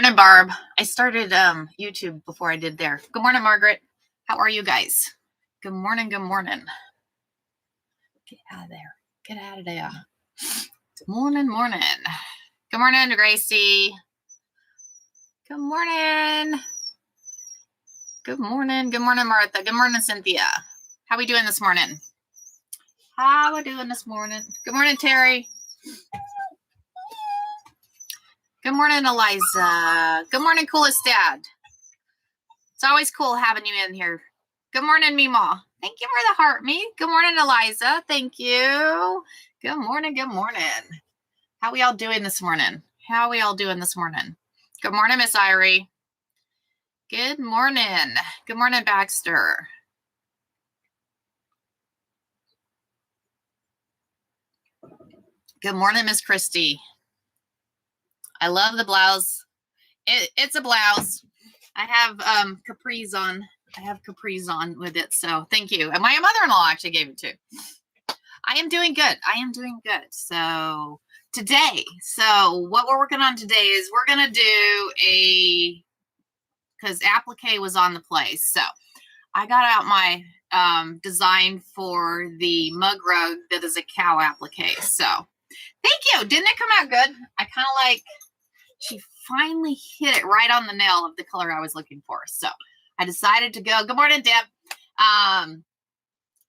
morning, Barb. I started YouTube before I did there. Good morning, Margaret. How are you guys? Good morning, good morning. Get out of there. Get out of there. Morning, morning. Good morning, Gracie. Good morning. Good morning. Good morning, Martha. Good morning, Cynthia. How we doing this morning? How we doing this morning? Good morning, Terry. Good morning, Eliza. Good morning, coolest dad. It's always cool having you in here. Good morning, Meemaw. Thank you for the heart, me. Good morning, Eliza. Thank you. Good morning, good morning. How we all doing this morning? How we all doing this morning? Good morning, Miss Irie. Good morning. Good morning, Baxter. Good morning, Miss Christy. I love the blouse. It's a blouse. I have capris on. I have capris on with it, so thank you. And my mother-in-law actually gave it too. I am doing good. I am doing good. So today, what we're working on today is we're gonna do because Applique was on the place. So I got out my design for the mug rug that is a cow applique. So thank you. Didn't it come out good? I kind of like, she finally hit it right on the nail of the color I was looking for. So I decided to go. Good morning, Deb.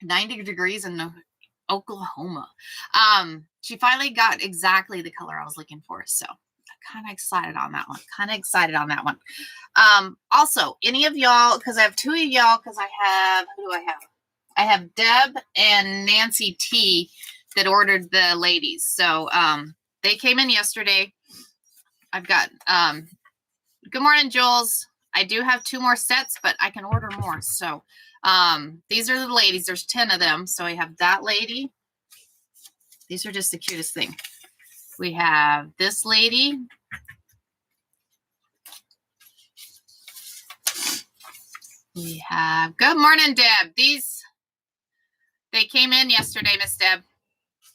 90 degrees in Oklahoma. She finally got exactly the color I was looking for. So I'm kind of excited on that one. Also, any of y'all, because I have two of y'all, because I have, who do I have? I have Deb and Nancy T that ordered the ladies. So they came in yesterday. I've got, good morning, Jules. I do have 2 more sets, but I can order more. So these are the ladies. There's 10 of them. So I have that lady. These are just the cutest thing. We have this lady. We have, good morning, Deb. They came in yesterday, Miss Deb.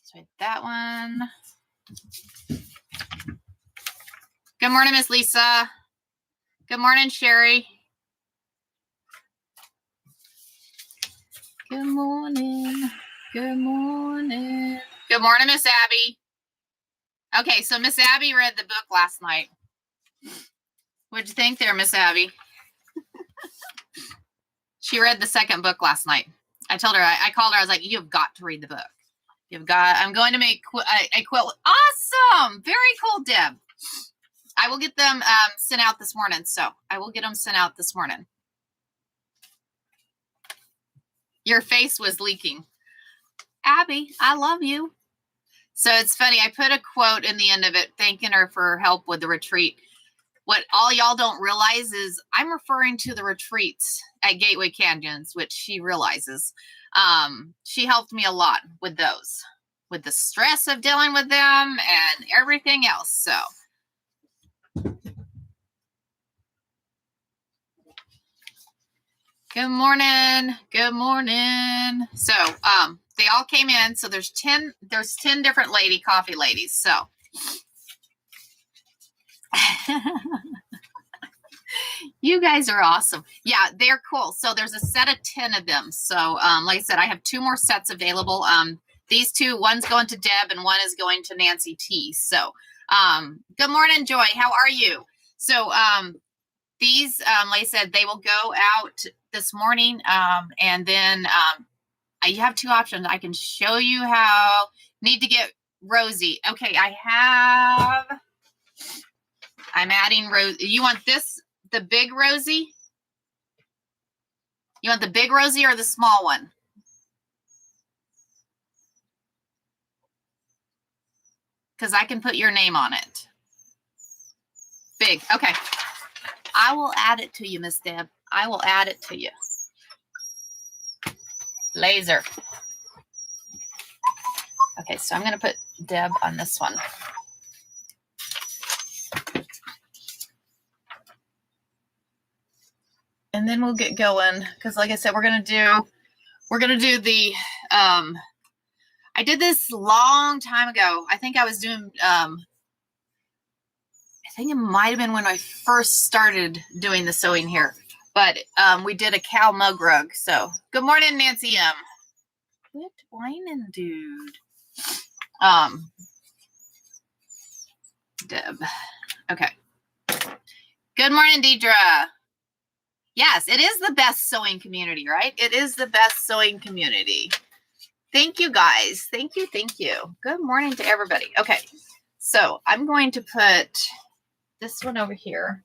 So that one. Good morning, Miss Lisa. Good morning, Sherry. Good morning. Good morning. Good morning, Miss Abby. Okay, so Miss Abby read the book last night. What'd you think there, Miss Abby? She read the second book last night. I told her, I called her, I was like, you've got to read the book. I'm going to make a quilt. Awesome. Very cool, Deb. I will get them sent out this morning. So I will get them sent out this morning. Your face was leaking. Abby, I love you. So it's funny. I put a quote in the end of it, thanking her for her help with the retreat. What all y'all don't realize is I'm referring to the retreats at Gateway Canyons, which she realizes. She helped me a lot with those, with the stress of dealing with them and everything else. So good morning. Good morning. So they all came in. So there's 10 different coffee ladies. So you guys are awesome. Yeah, they're cool. So there's a set of 10 of them. So like I said, I have 2 more sets available. These 2, one's going to Deb and one is going to Nancy T. So good morning, Joy. How are you? So these, like I said, they will go out this morning. And then you have 2 options. I can show you how. Need to get Rosie. Okay, I'm adding Rosie. You want this, the big Rosie? You want the big Rosie or the small one? Because I can put your name on it. Big. Okay. I will add it to you, Miss Deb. I will add it to you. Laser. Okay, so I'm going to put Deb on this one. And then we'll get going. Because like I said, we're going to do the, I did this long time ago. I think I was doing, I think it might have been when I first started doing the sewing here, but we did a cow mug rug. So good morning, Nancy M. Quit whining, dude. Deb. Okay. Good morning, Deidre. Yes, it is the best sewing community, right? It is the best sewing community. Thank you, guys. Thank you. Thank you. Good morning to everybody. Okay. So I'm going to put this one over here.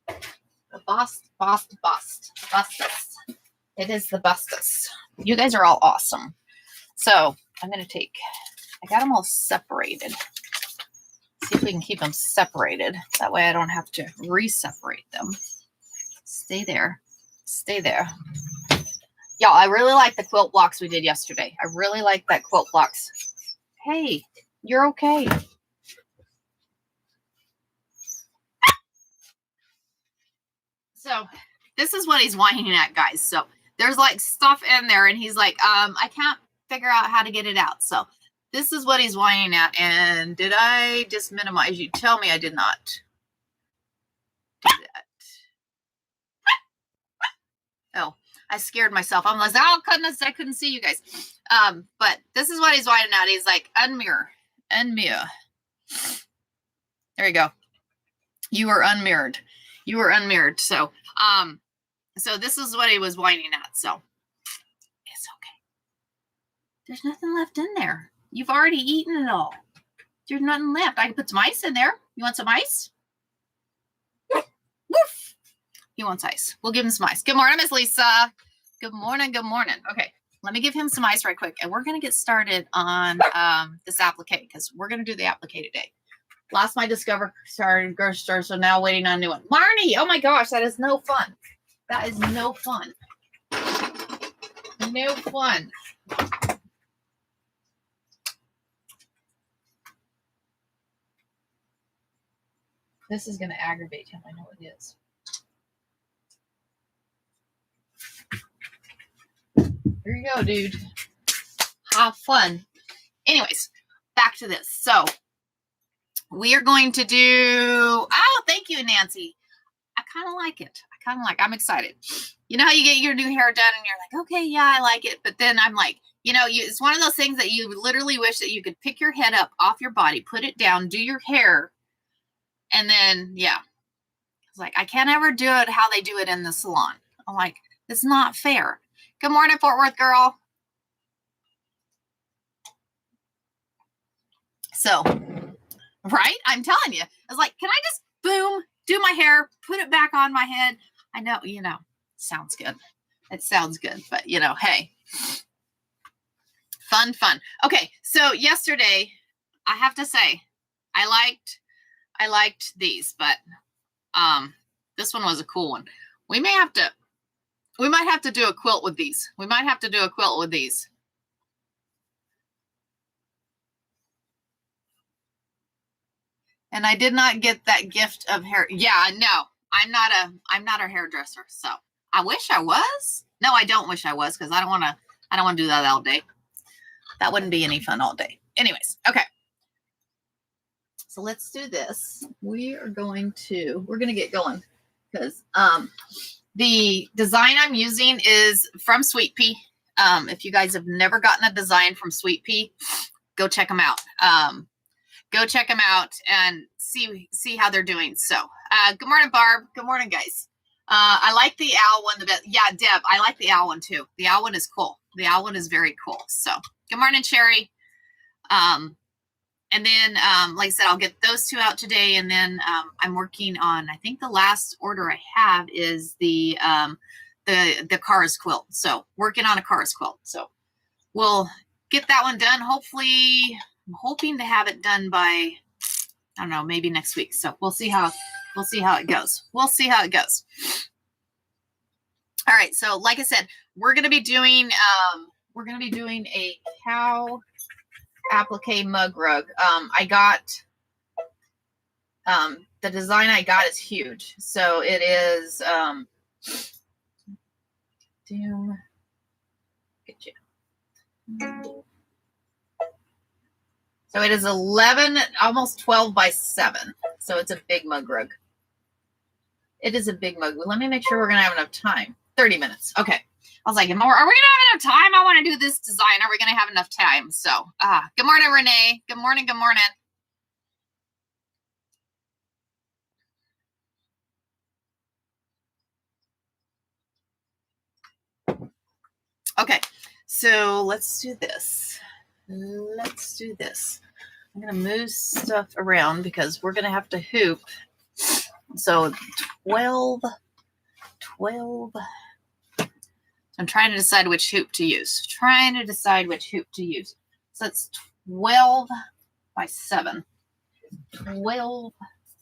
The bustus. It is the bustus. You guys are all awesome. So I'm going to take, I got them all separated. See if we can keep them separated. That way I don't have to re-separate them. Stay there. Stay there. Y'all, I really like the quilt blocks we did yesterday. I really like that quilt blocks. Hey, you're okay. So this is what he's whining at, guys. So there's like stuff in there and he's like, I can't figure out how to get it out. So this is what he's whining at. And did I just minimize you? Tell me I did not do that. Oh, I scared myself. I'm like, oh goodness, I couldn't see you guys. But this is what he's whining at. He's like, unmirror. There you go. You are unmirrored. You are unmirrored. So, so this is what he was whining at. So it's okay. There's nothing left in there. You've already eaten it all. There's nothing left. I can put some ice in there. You want some ice? Woof. He wants ice. We'll give him some ice. Good morning, Miss Lisa. Good morning. Good morning. Okay. Let me give him some ice right quick. And we're going to get started on this applique because we're going to do the applique today. Last my Discover started grocery store, so now waiting on a new one. Marnie, oh my gosh, that is no fun. That is no fun. No fun. This is going to aggravate him. I know it is. Here you go, dude. Have fun. Anyways, back to this. So we are going to do, oh, thank you, Nancy. I kind of like it. I'm excited. You know how you get your new hair done and you're like, okay, yeah, I like it. But then I'm like, you know, it's one of those things that you literally wish that you could pick your head up off your body, put it down, do your hair. And then, yeah, it's like, I can't ever do it how they do it in the salon. I'm like, it's not fair. Good morning, Fort Worth girl. So, right? I'm telling you, I was like, can I just boom, do my hair, put it back on my head? I know, you know, sounds good. It sounds good, but you know, hey, fun. Okay. So yesterday, I have to say, I liked these, but, this one was a cool one. We might have to do a quilt with these. And I did not get that gift of hair. Yeah, no, I'm not a hairdresser. So I wish I was. No, I don't wish I was because I don't want to do that all day. That wouldn't be any fun all day. Anyways, okay. So let's do this. We're going to get going because the design I'm using is from Sweet Pea. If you guys have never gotten a design from Sweet Pea, go check them out. Go check them out and see how they're doing. So, good morning, Barb. Good morning, guys. I like the owl one the best. Yeah, Deb, I like the owl one too. The owl one is cool. The owl one is very cool. So, good morning, Cherry. And then, like I said, I'll get those two out today. And then I'm working on, I think the last order I have is the Cars quilt. So, working on a Cars quilt. So, we'll get that one done. Hopefully, I'm hoping to have it done by, I don't know, maybe next week. So we'll see how it goes. All right. So like I said, we're going to be doing a cow applique mug rug. I got, the design I got is huge. So it is, get you. So it is 11, almost 12 by 7. So it's a big mug rug. It is a big mug. Well, let me make sure we're going to have enough time. 30 minutes. Okay. I was like, are we going to have enough time? I want to do this design. Are we going to have enough time? So, good morning, Renee. Good morning. Good morning. Okay. So let's do this. Let's do this. I'm going to move stuff around because we're going to have to hoop. So 12. I'm trying to decide which hoop to use. So that's 12 by 7. 12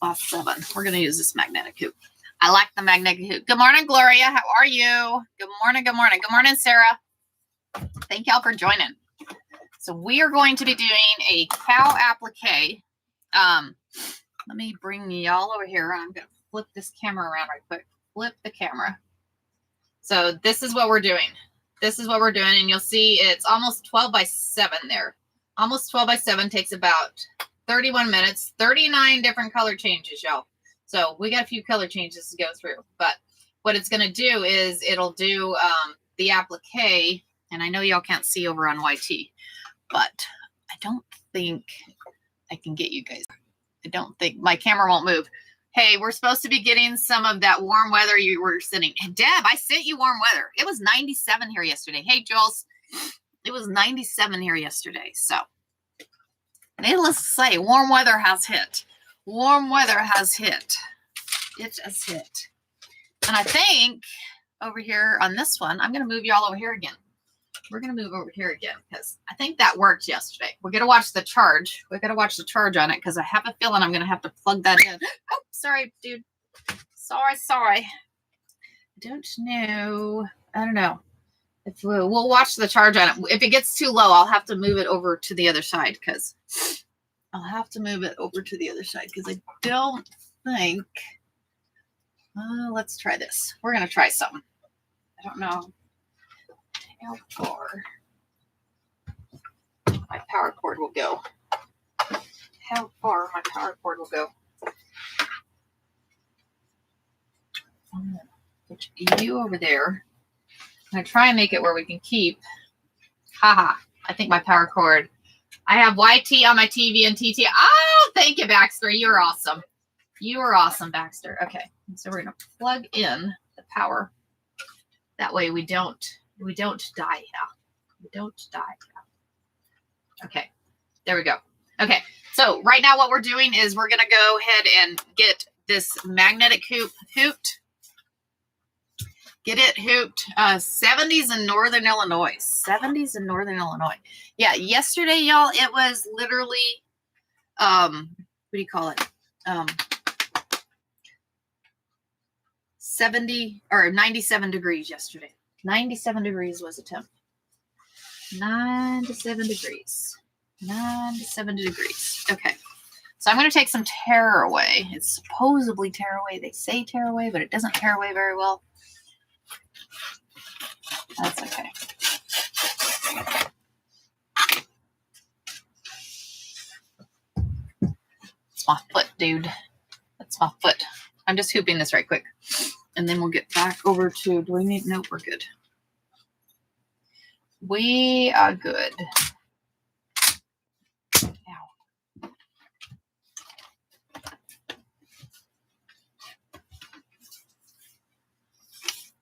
by 7. We're going to use this magnetic hoop. I like the magnetic hoop. Good morning, Gloria. How are you? Good morning. Good morning. Good morning, Sarah. Thank y'all for joining. So we are going to be doing a cow applique. Let me bring y'all over here. I'm going to flip this camera around right quick. Flip the camera. So this is what we're doing. And you'll see it's almost 12 by 7 there. Almost 12 by 7 takes about 31 minutes, 39 different color changes, y'all. So we got a few color changes to go through. But what it's going to do is it'll do the applique. And I know y'all can't see over on YT, but I don't think I can get you guys. I don't think my camera won't move. Hey, we're supposed to be getting some of that warm weather you were sending. Hey, Deb, I sent you warm weather. It was 97 here yesterday. Hey, Jules, it was 97 here yesterday. So needless to say, warm weather has hit. Warm weather has hit. It has hit. And I think over here on this one, I'm going to move y'all over here again. We're going to move over here again because I think that worked yesterday. We're going to watch the charge. We're going to watch the charge on it because I have a feeling I'm going to have to plug that in. Oh, sorry, dude. Sorry. I don't know. I don't know. If we'll watch the charge on it. If it gets too low, I'll have to move it over to the other side because I don't think. Let's try this. We're going to try something. I don't know how far my power cord will go. I'm going to put you over there. I'm going to try and make it where we can keep. Haha. I think my power cord. I have YT on my TV and TT. Oh, thank you, Baxter. You're awesome. You are awesome, Baxter. Okay. So we're going to plug in the power. That way we don't die here. Okay. There we go. Okay. So right now what we're doing is we're going to go ahead and get this magnetic hoop hooped. Get it hooped. 70s in Northern Illinois. Yeah, yesterday, y'all, it was literally, what do you call it? 70 or 97 degrees yesterday. 97 degrees was the temp. 97 degrees. Okay. So I'm going to take some tearaway. It's supposedly tearaway. They say tearaway, but it doesn't tear away very well. That's okay. It's my foot, dude. That's my foot. I'm just hooping this right quick. And then we'll get back over to, do we need, nope, we're good. We are good. Ow. I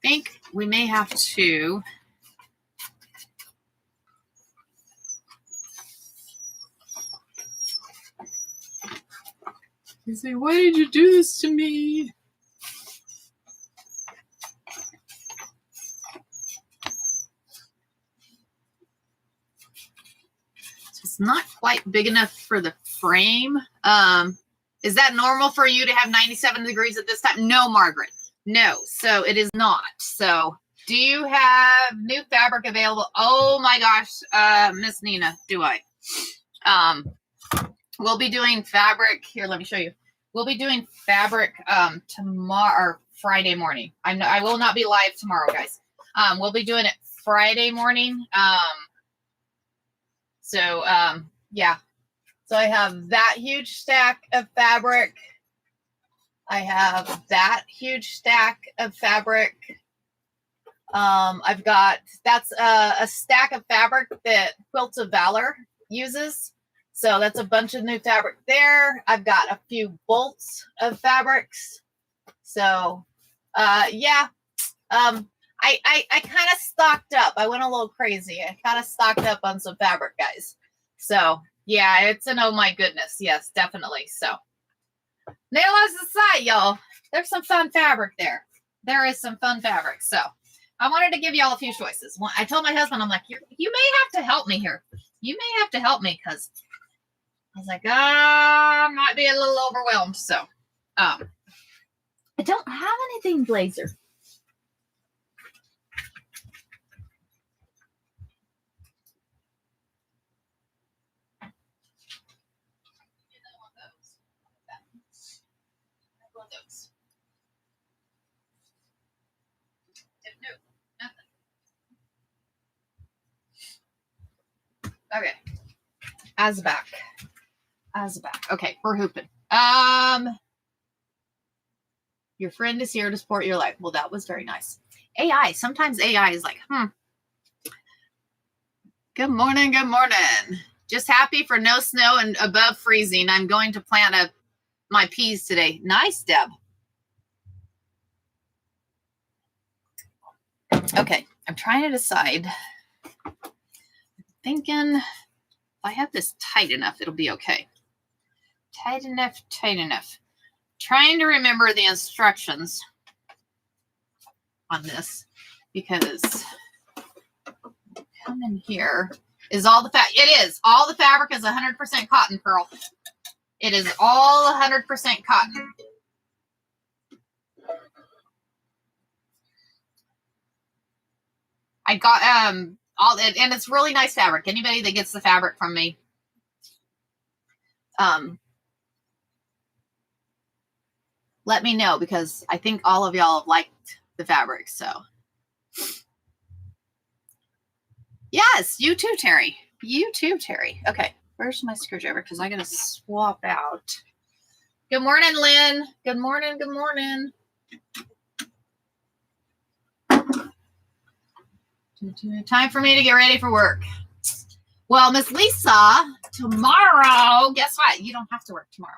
think we may have to you say, why did you do this to me? It's not quite big enough for the frame. Is that normal for you to have 97 degrees at this time? No, Margaret. No. So it is not. So do you have new fabric available? Oh my gosh, Miss Nina, do I? We'll be doing fabric here. Let me show you. We'll be doing fabric tomorrow or Friday morning. I will not be live tomorrow, guys. We'll be doing it Friday morning. Yeah. So I have that huge stack of fabric. I have that huge stack of fabric. I've got, that's a stack of fabric that Quilts of Valor uses. So that's a bunch of new fabric there. I've got a few bolts of fabrics. So, yeah, I kind of stocked up. I went a little crazy. I kind of stocked up on some fabric, guys. So, yeah, it's an oh my goodness. Yes, definitely. So, nail as the side, y'all. There's some fun fabric there. There is some fun fabric. So, I wanted to give y'all a few choices. I told my husband, I'm like, you may have to help me here. You may have to help me because I was like, I might be a little overwhelmed. So, I don't have anything blazer. Okay. As back. Okay, we're hooping. Your friend is here to support your life. Well, that was very nice. AI. Sometimes AI is like, Good morning. Good morning. Just happy for no snow and above freezing. I'm going to plant my peas today. Nice, Deb. Okay, I'm trying to decide. I'm thinking if I have this tight enough, it'll be okay. Tight enough. Trying to remember the instructions on this because come in here is all the it is all the fabric is 100% cotton, Pearl. It is all 100% cotton. I got all and it's really nice fabric. Anybody that gets the fabric from me, let me know because I think all of y'all have liked the fabric. So yes, you too, Terry. You too, Terry. Okay, where's my screwdriver? Because I gotta swap out. Good morning, Lynn. Good morning. Good morning. Time for me to get ready for work. Well, Miss Lisa, tomorrow, guess what? You don't have to work tomorrow.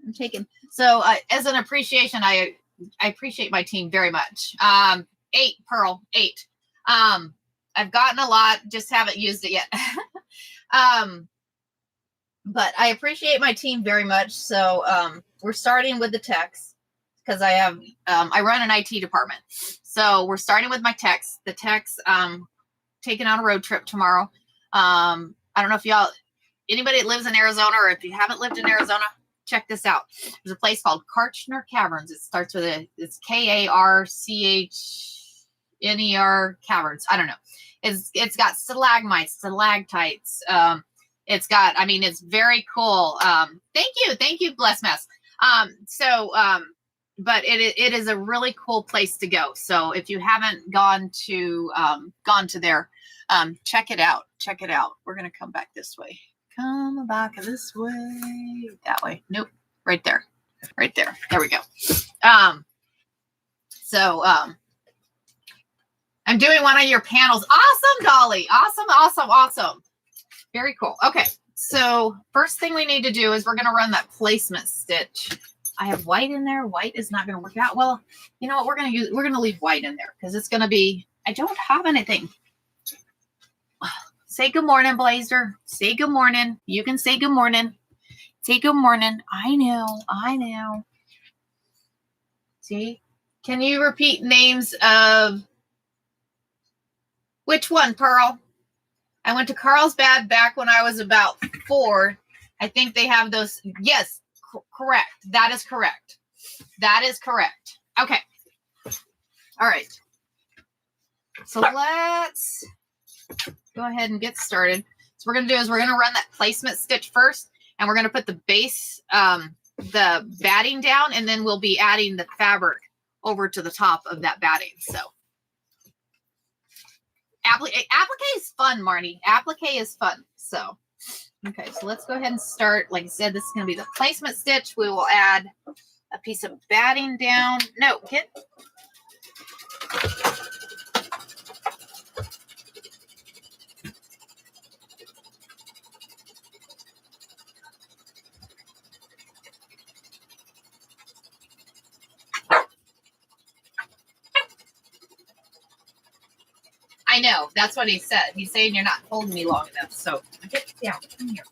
I'm taking, so as an appreciation, I appreciate my team very much. 8, Pearl, 8. I've gotten a lot, just haven't used it yet. But I appreciate my team very much. So we're starting with the techs because I have, I run an IT department. So we're starting with my techs. The techs taking on a road trip tomorrow. I don't know if y'all, anybody that lives in Arizona, or if you haven't lived in Arizona, check this out. There's a place called Karchner Caverns. It starts with it's Karchner Caverns. I don't know. It's got stalagmites, stalactites. It's got, I mean, it's very cool. Thank you, Bless Mess. But it is a really cool place to go. So if you haven't gone to there, check it out. Check it out. We're gonna come back this way. Come back this way. That way. Nope. Right there. Right there. There we go. I'm doing one of your panels. Awesome, Dolly. Awesome. Very cool. Okay. So first thing we need to do is we're going to run that placement stitch. I have white in there. White is not going to work out. Well, you know what? We're going to leave white in there because it's going to be, I don't have anything. Say good morning, Blazer. Say good morning. You can say good morning. Say good morning. I know. See? Can you repeat names of which one, Pearl? I went to Carlsbad back when I was about 4. I think they have those. Yes, correct. That is correct. Okay. All right. So let's go ahead and get started. So we're going to do is we're going to run that placement stitch first, and we're going to put the base, the batting down, and then we'll be adding the fabric over to the top of that batting. So applique is fun, Marnie. Applique is fun. So Okay, so let's go ahead and start. Like I said, this is going to be the placement stitch. We will add a piece of batting down. No, get. I know, that's what he said. He's saying you're not holding me long enough. So get down. Come here.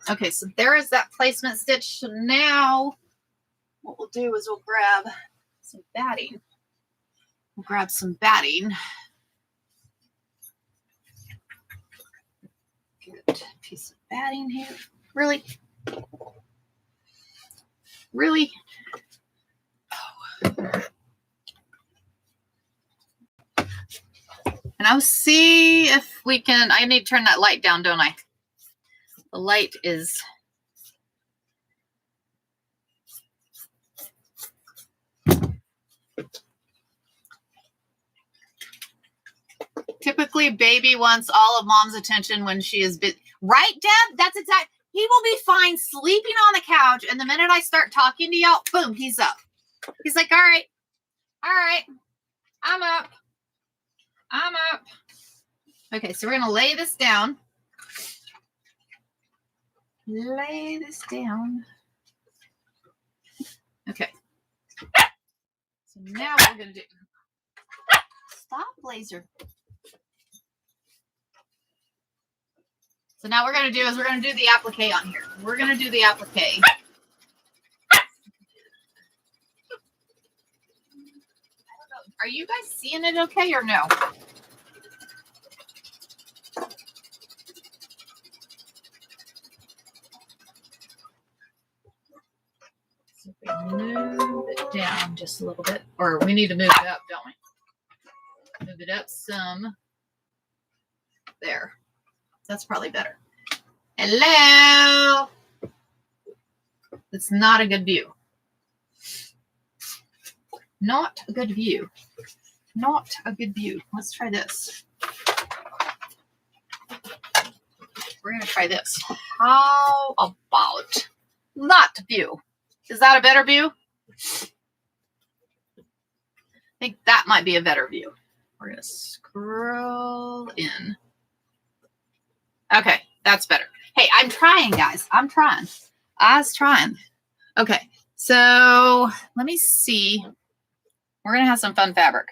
Okay, so there is that placement stitch. So now what we'll do is we'll grab some batting. We'll grab some batting. Good piece of batting here. Really? Really? Oh. And I'll see if we can, I need to turn that light down, don't I? The light is typically baby wants all of mom's attention when she is busy. Right, Deb? That's exact. He will be fine sleeping on the couch. And the minute I start talking to y'all, boom, he's up. He's like, all right, I'm up. Okay, so we're going to lay this down. Lay this down. Okay. So now what we're going to do. Stop, Laser. So now what we're going to do is we're going to do the applique on here. We're going to do the applique. Are you guys seeing it okay or no? So if we move it down just a little bit, or we need to move it up, don't we? Move it up some. There. That's probably better. Hello. It's not a good view. Not a good view. Not a good view. Let's try this. We're going to try this. How about that view? Is that a better view? I think that might be a better view. We're going to scroll in. Okay, that's better. Hey, I'm trying, guys. I'm trying. I was trying. Okay, so let me see. We're going to have some fun fabric.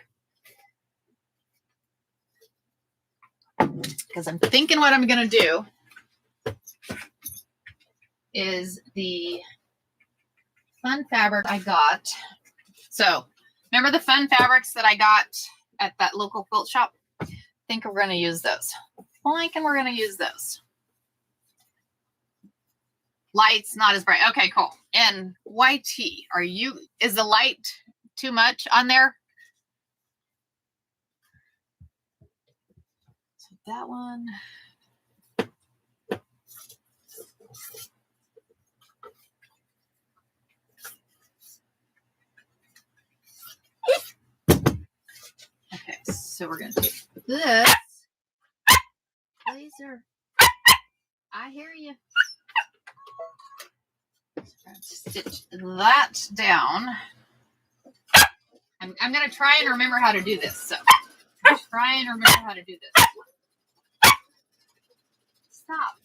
Because I'm thinking what I'm going to do is the fun fabric I got. So remember the fun fabrics that I got at that local quilt shop? I think we're going to use those. And we're going to use those. Light's not as bright. Okay, cool. And YT, is the light too much on there? So that one. Okay, so we're going to take this. Laser. I hear you. Stitch that down. I'm going to try and remember how to do this. So try and remember how to do this. Stop.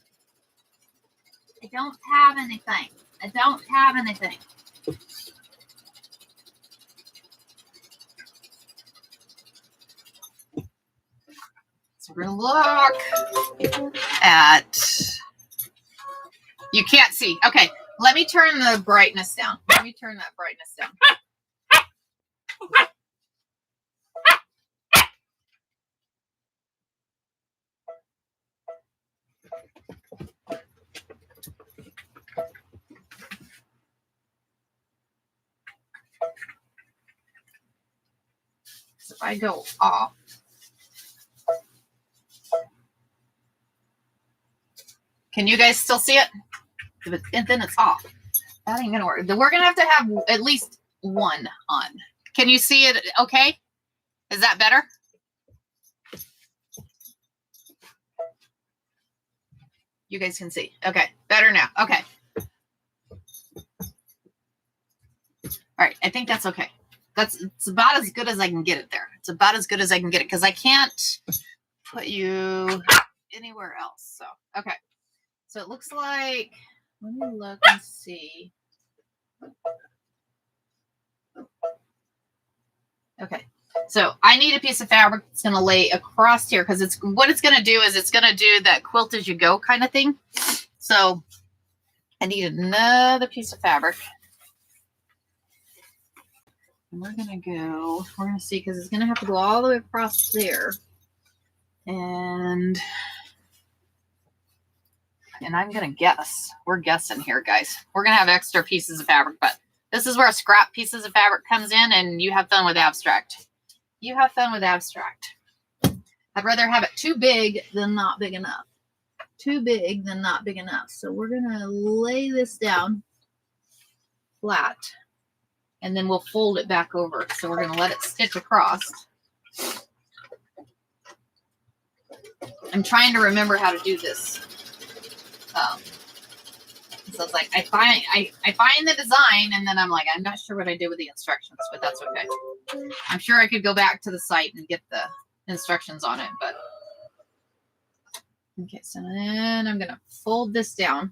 I don't have anything. I don't have anything. So we're going to look at, you can't see. Okay, let me turn the brightness down. Let me turn that brightness down. if I go off, can you guys still see it? And then it's off. That ain't gonna work. We're gonna have to have at least one on. Can you see it okay? Is that better? You guys can see. Okay, better now. Okay. All right, I think that's okay. It's about as good as I can get it there. It's about as good as I can get it because I can't put you anywhere else. So, okay. So it looks like, let me look and see. Okay. So I need a piece of fabric that's going to lay across here because what it's going to do is it's going to do that quilt as you go kind of thing. So I need another piece of fabric. And we're going to see because it's going to have to go all the way across there. And I'm going to guess. We're guessing here, guys. We're going to have extra pieces of fabric, but this is where scrap pieces of fabric comes in and you have fun with abstract. You have fun with abstract. I'd rather have it too big than not big enough. Too big than not big enough. So we're going to lay this down flat and then we'll fold it back over. So we're going to let it stitch across. I'm trying to remember how to do this. So it's like I find the design and then I'm like, I'm not sure what I did with the instructions, but that's okay. I'm sure I could go back to the site and get the instructions on it, but okay, so then I'm gonna fold this down.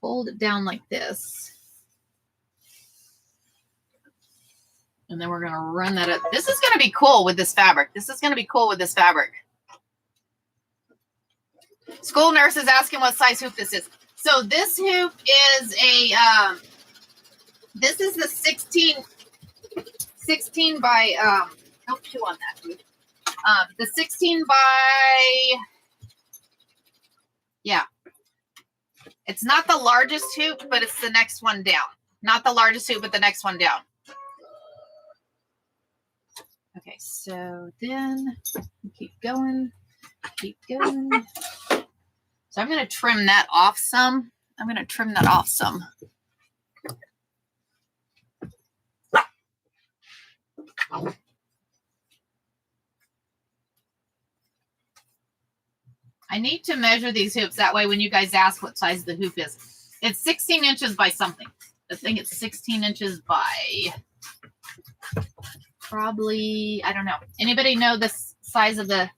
Fold it down like this. And then we're gonna run that up. This is gonna be cool with this fabric. This is gonna be cool with this fabric. School nurse is asking what size hoop this is. So this hoop is a, this is the 16 by, don't chew on that hoop. The 16 by, yeah. It's not the largest hoop, but it's the next one down. Not the largest hoop, but the next one down. Okay, so then keep going, keep going. So I'm going to trim that off some. I'm going to trim that off some. I need to measure these hoops. That way when you guys ask what size the hoop is. It's 16 inches by something. I think it's 16 inches by probably, I don't know. Anybody know the size of the...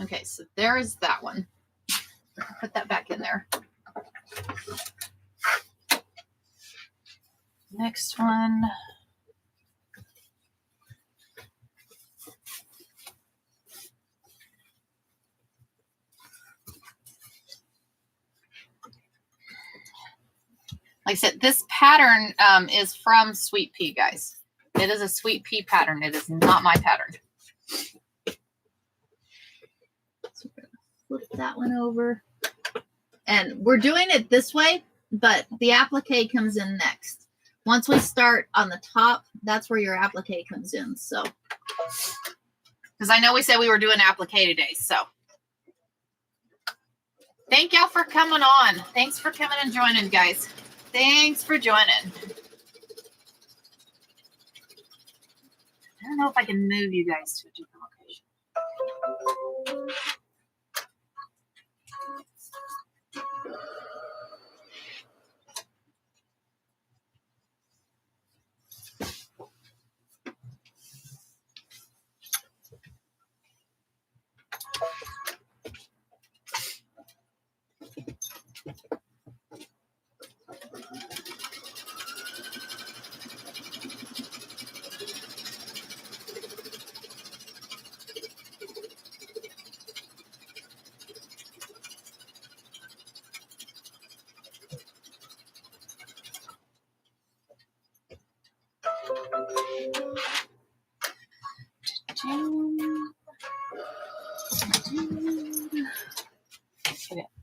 Okay, so there is that one. Put that back in there. Next one. Like I said, this pattern is from Sweet Pea, guys. It is a Sweet Pea pattern. It is not my pattern. So we're going to flip that one over. And we're doing it this way, but the applique comes in next. Once we start on the top, that's where your applique comes in. So, because I know we said we were doing applique today. So, thank y'all for coming on. Thanks for coming and joining, guys. Thanks for joining. I don't know if I can move you guys to a different location.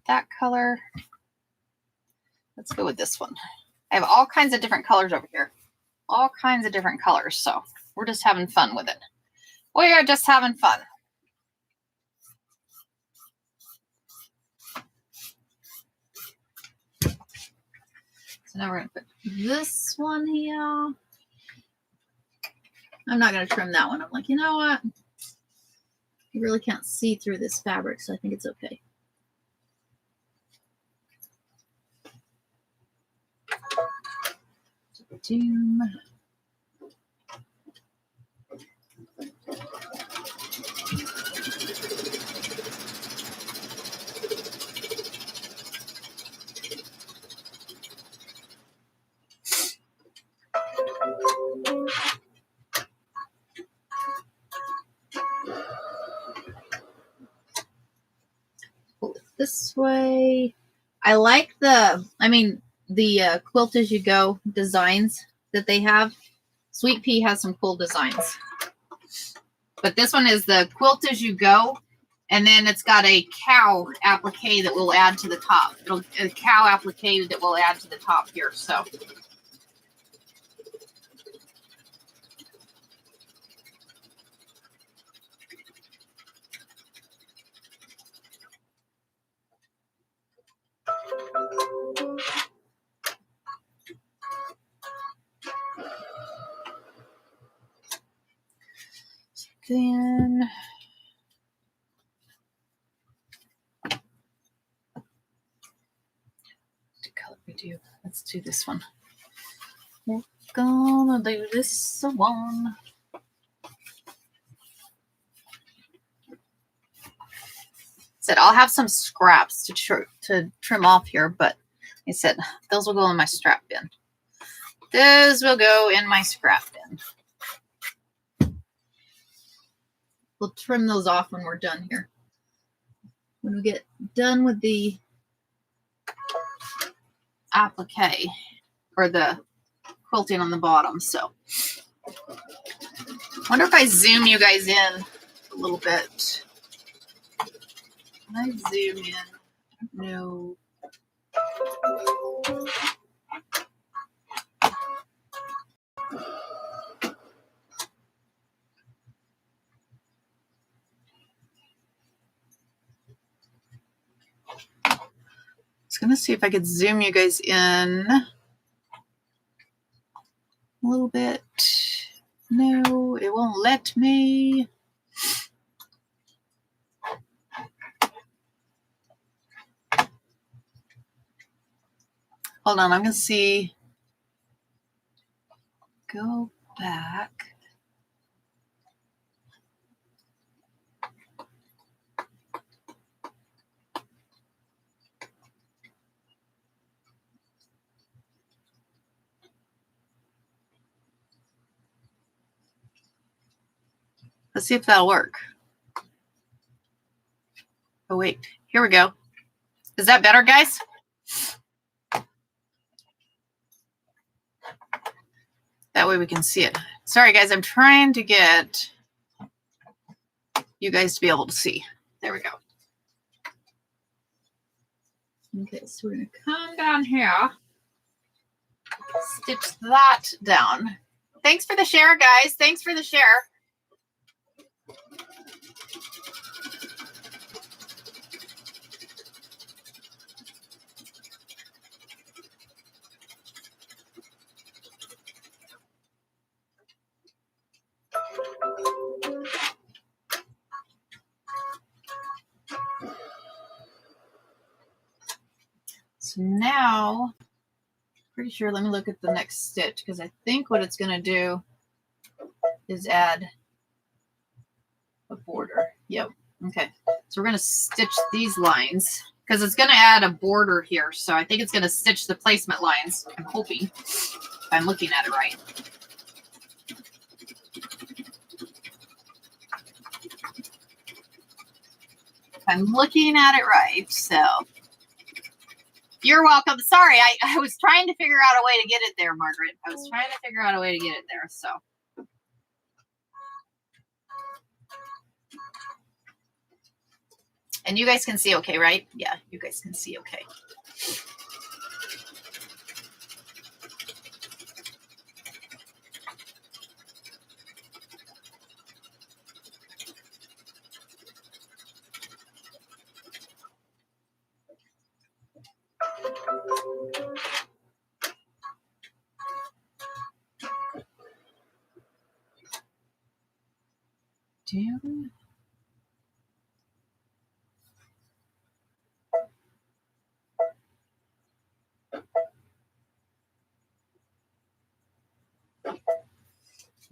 That color. Let's go with this one. I have all kinds of different colors over here. all kinds of different colors. So we're just having fun with it. We are just having fun. So now we're going to put this one here. I'm not going to trim that one. I'm like, you know what? You really can't see through this fabric, so I think it's okay. Doom. Pull it this way. I like the quilt as you go designs that they have. Sweet Pea has some cool designs. But this one is the quilt as you go. And then it's got a cow applique that we'll add to the top. A cow applique that we'll add to the top here. So. Then what color we do? Let's do this one. We're gonna do this one. Said I'll have some scraps to trim off here, but I said those will go in my scrap bin. Those will go in my scrap bin. We'll trim those off when we're done here. When we get done with the applique or the quilting on the bottom. So I wonder if I zoom you guys in a little bit. Can I zoom in? No. I was going to see if I could zoom you guys in a little bit. No, it won't let me. Hold on, I'm going to see. Go back. Let's see if that'll work. Oh, wait. Here we go. Is that better, guys? That way we can see it. Sorry, guys. I'm trying to get you guys to be able to see. There we go. Okay, so we're going to come down here. Stitch that down. Thanks for the share, guys. Thanks for the share. So now, pretty sure, let me look at the next stitch because I think what it's going to do is add a border. Yep. Okay. So we're going to stitch these lines because it's going to add a border here. So I think it's going to stitch the placement lines. I'm hoping, if I'm looking at it right. I'm looking at it right. So you're welcome. Sorry, I was trying to figure out a way to get it there, Margaret. I was trying to figure out a way to get it there. So. And you guys can see okay, right? Yeah, you guys can see okay. Damn.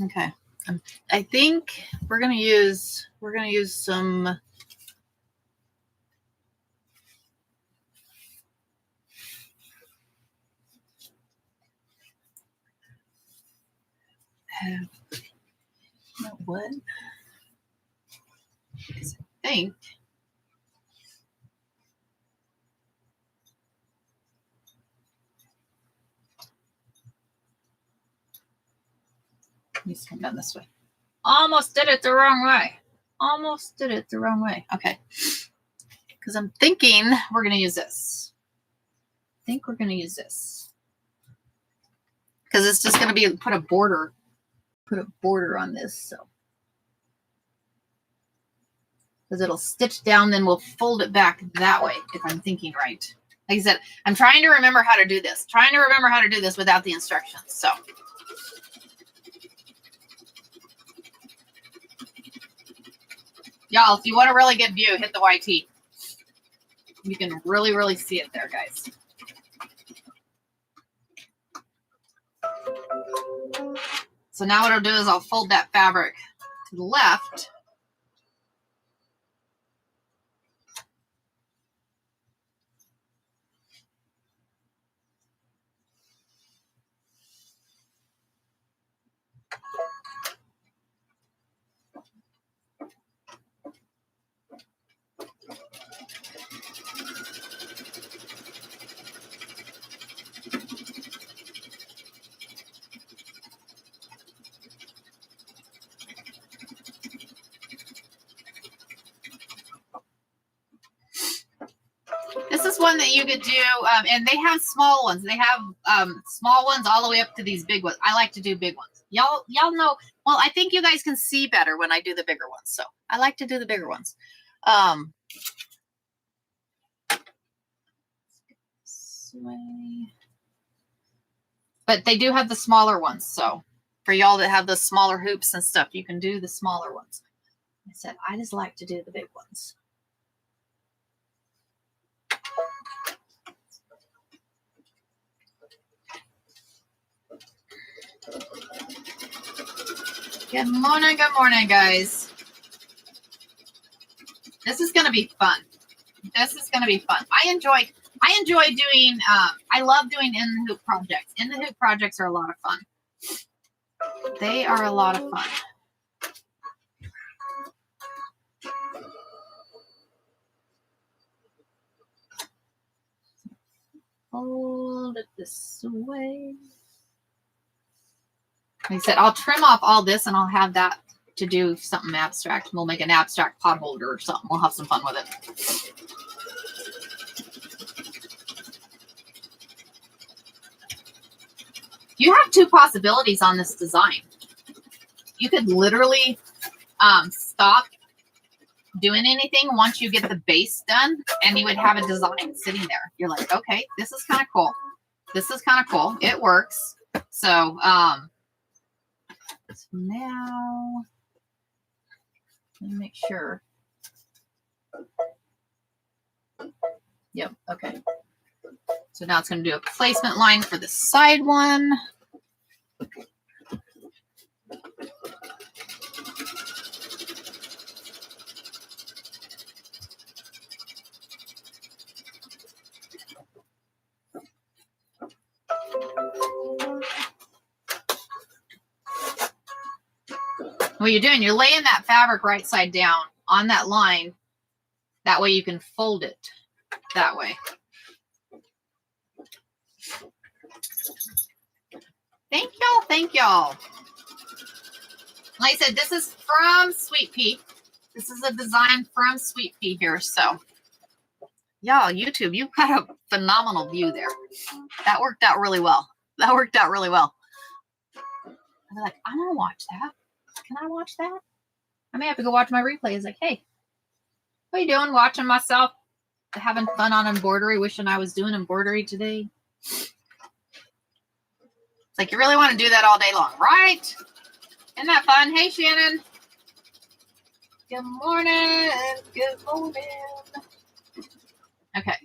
Okay. I think we're gonna use some what? I think needs to come down this way. Almost did it the wrong way. Almost did it the wrong way. Okay. Because I'm thinking we're going to use this. I think we're going to use this. Because it's just going to be put a border on this. So. Because it'll stitch down, then we'll fold it back that way, if I'm thinking right. Like I said, I'm trying to remember how to do this. Trying to remember how to do this without the instructions. So. Y'all, if you want a really good view, hit the YT. You can really, really see it there, guys. So now what I'll do is I'll fold that fabric to the left. This is one that you could do, and they have small ones. They have small ones all the way up to these big ones. I like to do big ones. Y'all know, well, I think you guys can see better when I do the bigger ones. So I like to do the bigger ones. But they do have the smaller ones. So for y'all that have the smaller hoops and stuff, you can do the smaller ones. I said, I just like to do the big ones. Good morning, guys. This is going to be fun. This is going to be fun. I enjoy doing, I love doing in the hoop projects. In the hoop projects are a lot of fun. They are a lot of fun. Hold it this way. Like I said, I'll trim off all this and I'll have that to do something abstract. We'll make an abstract pot holder or something. We'll have some fun with it. You have two possibilities on this design. You could literally stop doing anything once you get the base done and you would have a design sitting there. You're like, okay, this is kind of cool. This is kind of cool. It works. So, so now let me make sure. Yep. Okay. So now it's going to do a placement line for the side one. What you're doing, you're laying that fabric right side down on that line. That way you can fold it that way. Thank y'all. Thank y'all. Like I said, this is from Sweet Pea. This is a design from Sweet Pea here. So, y'all, YouTube, you've got a phenomenal view there. That worked out really well. That worked out really well. I'm like, I want to watch that. Can I watch that? I may have to go watch my replay. It's like, hey, what are you doing? Watching myself having fun on embroidery, wishing I was doing embroidery today. It's like, you really want to do that all day long, right? Isn't that fun? Hey, Shannon. Good morning. Good morning. Okay,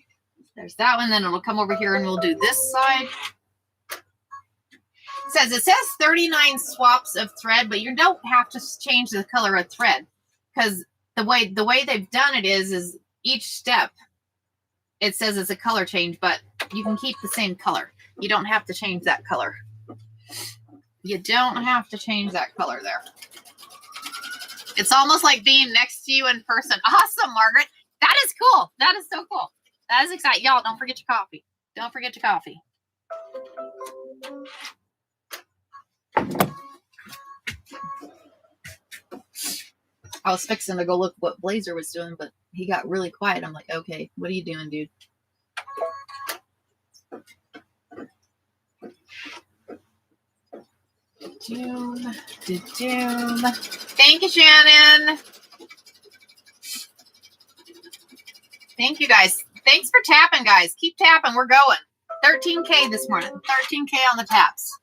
there's that one. Then it'll come over here and we'll do this side. It says 39 swaps of thread, but you don't have to change the color of thread because the way they've done it is each step it says it's a color change, but you can keep the same color. You don't have to change that color. You don't have to change that color there. It's almost like being next to you in person. Awesome, Margaret. That is cool. That is so cool. That is exciting. Y'all, don't forget your coffee. Don't forget your coffee. I was fixing to go look what Blazer was doing, but he got really quiet. I'm like, okay, what are you doing, dude? Doom. Thank you, Shannon. Thank you, guys. Thanks for tapping, guys. Keep tapping. We're going. 13K this morning. 13K on the taps.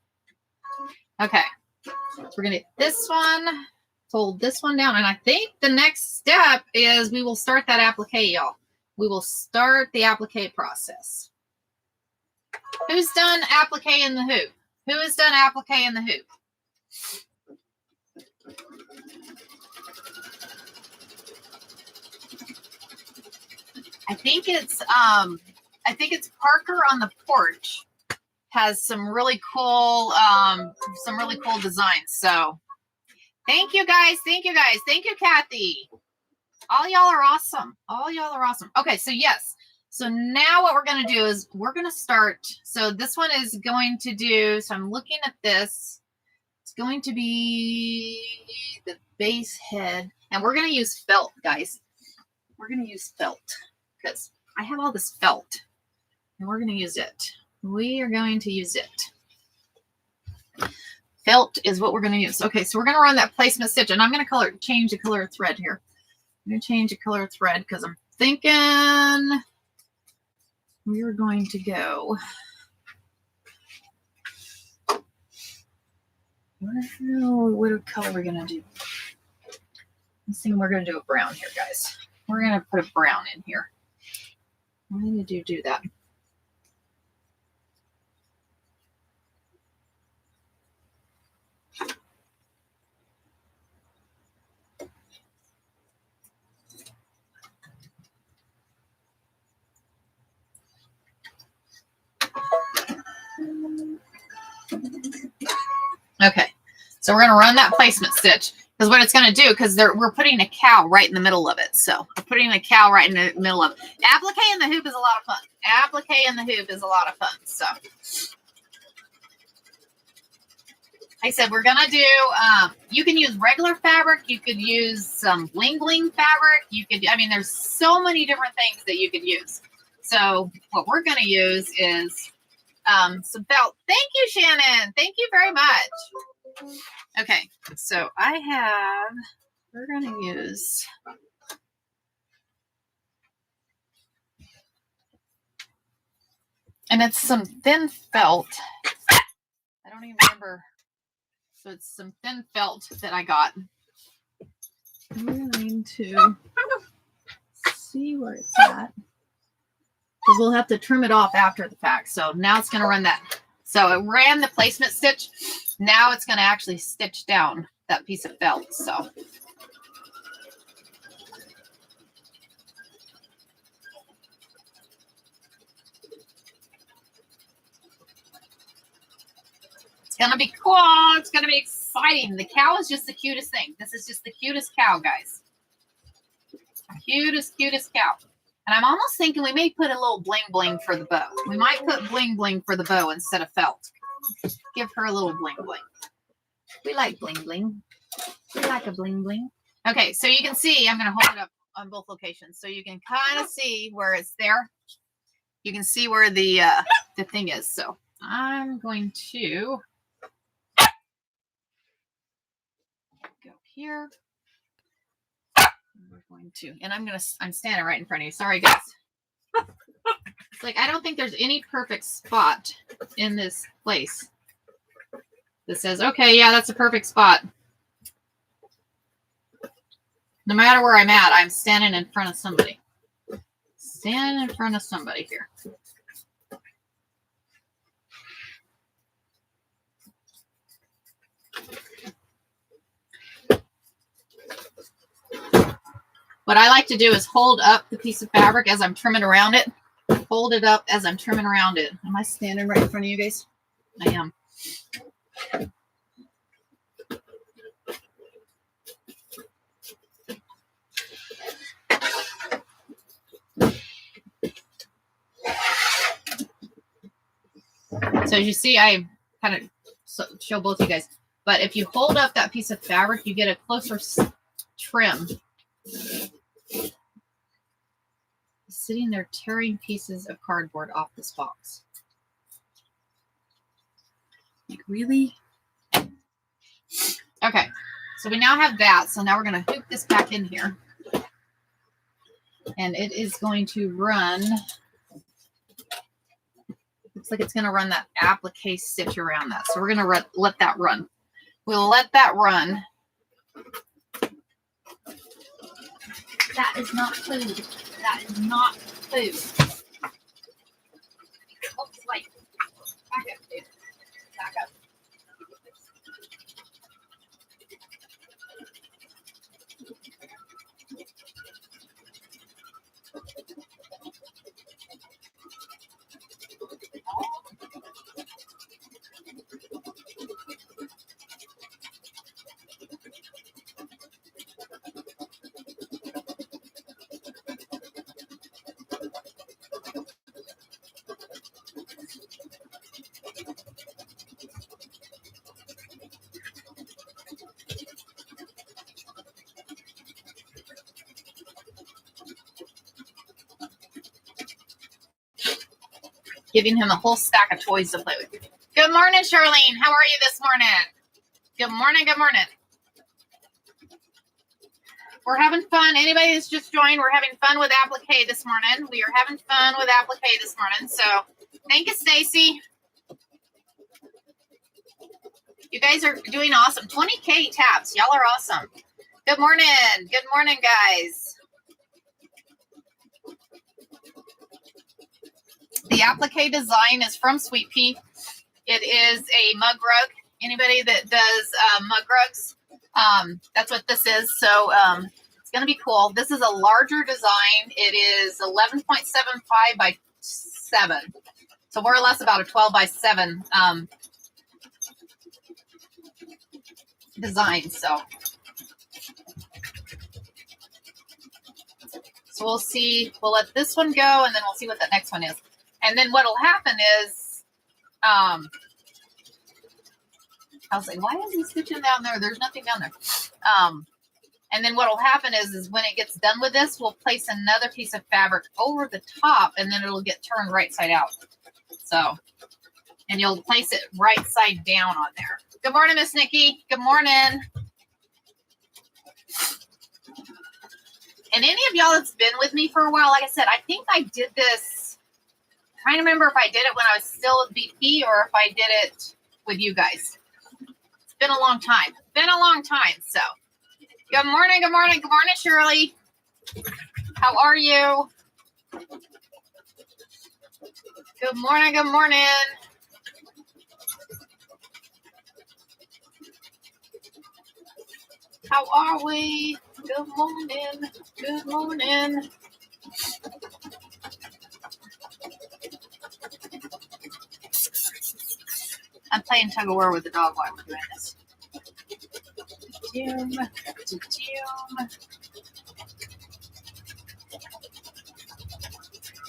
Okay. So we're going to get this one. Fold this one down. And I think the next step is we will start that applique, y'all. We will start the applique process. Who's done applique in the hoop? Who has done applique in the hoop? I think it's Parker on the porch has some really cool designs. So thank you guys. Thank you, Kathy. All y'all are awesome. Okay, so yes. So now what we're going to do is we're going to start. So this one is going to do, so I'm looking at this. It's going to be the base head. And we're going to use felt, guys. We're going to use felt because I have all this felt. And we're going to use it. We are going to use it. Felt is what we're going to use. Okay, so we're going to run that placement stitch. And I'm going to change the color of thread here. I'm going to change the color of thread because I'm thinking we're going to go. What color we're going to do? Let's see, we're going to do a brown here, guys. We're going to put a brown in here. I'm going to do that. Okay, so we're going to run that placement stitch because what it's going to do, because we're putting a cow right in the middle of it. So we're putting a cow right in the middle of it. Applique in the hoop is a lot of fun. Applique in the hoop is a lot of fun. So I said we're going to do, you can use regular fabric. You could use some bling bling fabric. You could, I mean, there's so many different things that you could use. So what we're going to use is some felt. Thank you, Shannon. Thank you very much. Okay, so we're going to use and it's some thin felt. I don't even remember. So it's some thin felt that I got. I'm going to see where it's at. Because we'll have to trim it off after the fact. So now it's going to run that. So it ran the placement stitch. Now it's going to actually stitch down that piece of felt. So it's going to be cool. It's going to be exciting. The cow is just the cutest thing. This is just the cutest cow, guys. Cutest cow. And I'm almost thinking we may put a little bling bling for the bow. We might put bling bling for the bow instead of felt. Give her a little bling bling. We like bling bling. We like a bling bling. Okay, so you can see, I'm going to hold it up on both locations. So you can kind of see where it's there. You can see where the thing is. So I'm going to go here. We're going to, and I'm standing right in front of you. Sorry, guys. It's like, I don't think there's any perfect spot in this place that says, okay, yeah, that's a perfect spot. No matter where I'm at, I'm standing in front of somebody. Standing in front of somebody here. What I like to do is hold up the piece of fabric as I'm trimming around it. Hold it up as I'm trimming around it. Am I standing right in front of you guys? I am. So as you see, I kind of show both you guys. But if you hold up that piece of fabric, you get a closer trim. Sitting there tearing pieces of cardboard off this box. Like, really? Okay, so we now have that. So now we're going to hook this back in here. And it is going to run. Looks like it's going to run that applique stitch around that. So we're going to let that run. We'll let that run. That is not food. That is not food. Oops, wait. Back up, dude. Back up. Giving him a whole stack of toys to play with. Good morning, Charlene. How are you this morning? Good morning. Good morning. We're having fun. Anybody that's just joined, we're having fun with Applique this morning. We are having fun with Applique this morning. So thank you, Stacy. You guys are doing awesome. 20K taps. Y'all are awesome. Good morning. Good morning, guys. The applique design is from Sweet Pea. It is a mug rug. Anybody that does mug rugs, that's what this is. So it's going to be cool. This is a larger design. It is 11.75 by 7. So more or less about a 12 by 7 design. So we'll see. We'll let this one go, and then we'll see what the next one is. And then what will happen is, I was like, why is he stitching down there? There's nothing down there. And then what will happen is when it gets done with this, we'll place another piece of fabric over the top, and then it'll get turned right side out. So, and you'll place it right side down on there. Good morning, Miss Nikki. Good morning. And any of y'all that's been with me for a while, like I said, I think I did this. I'm trying to remember if I did it when I was still with BP or if I did it with you guys. It's been a long time. Been a long time. So, good morning. Good morning. Good morning, Shirley. How are you? Good morning. Good morning. How are we? Good morning. Good morning. I'm playing tug of war with the dog while I'm doing this.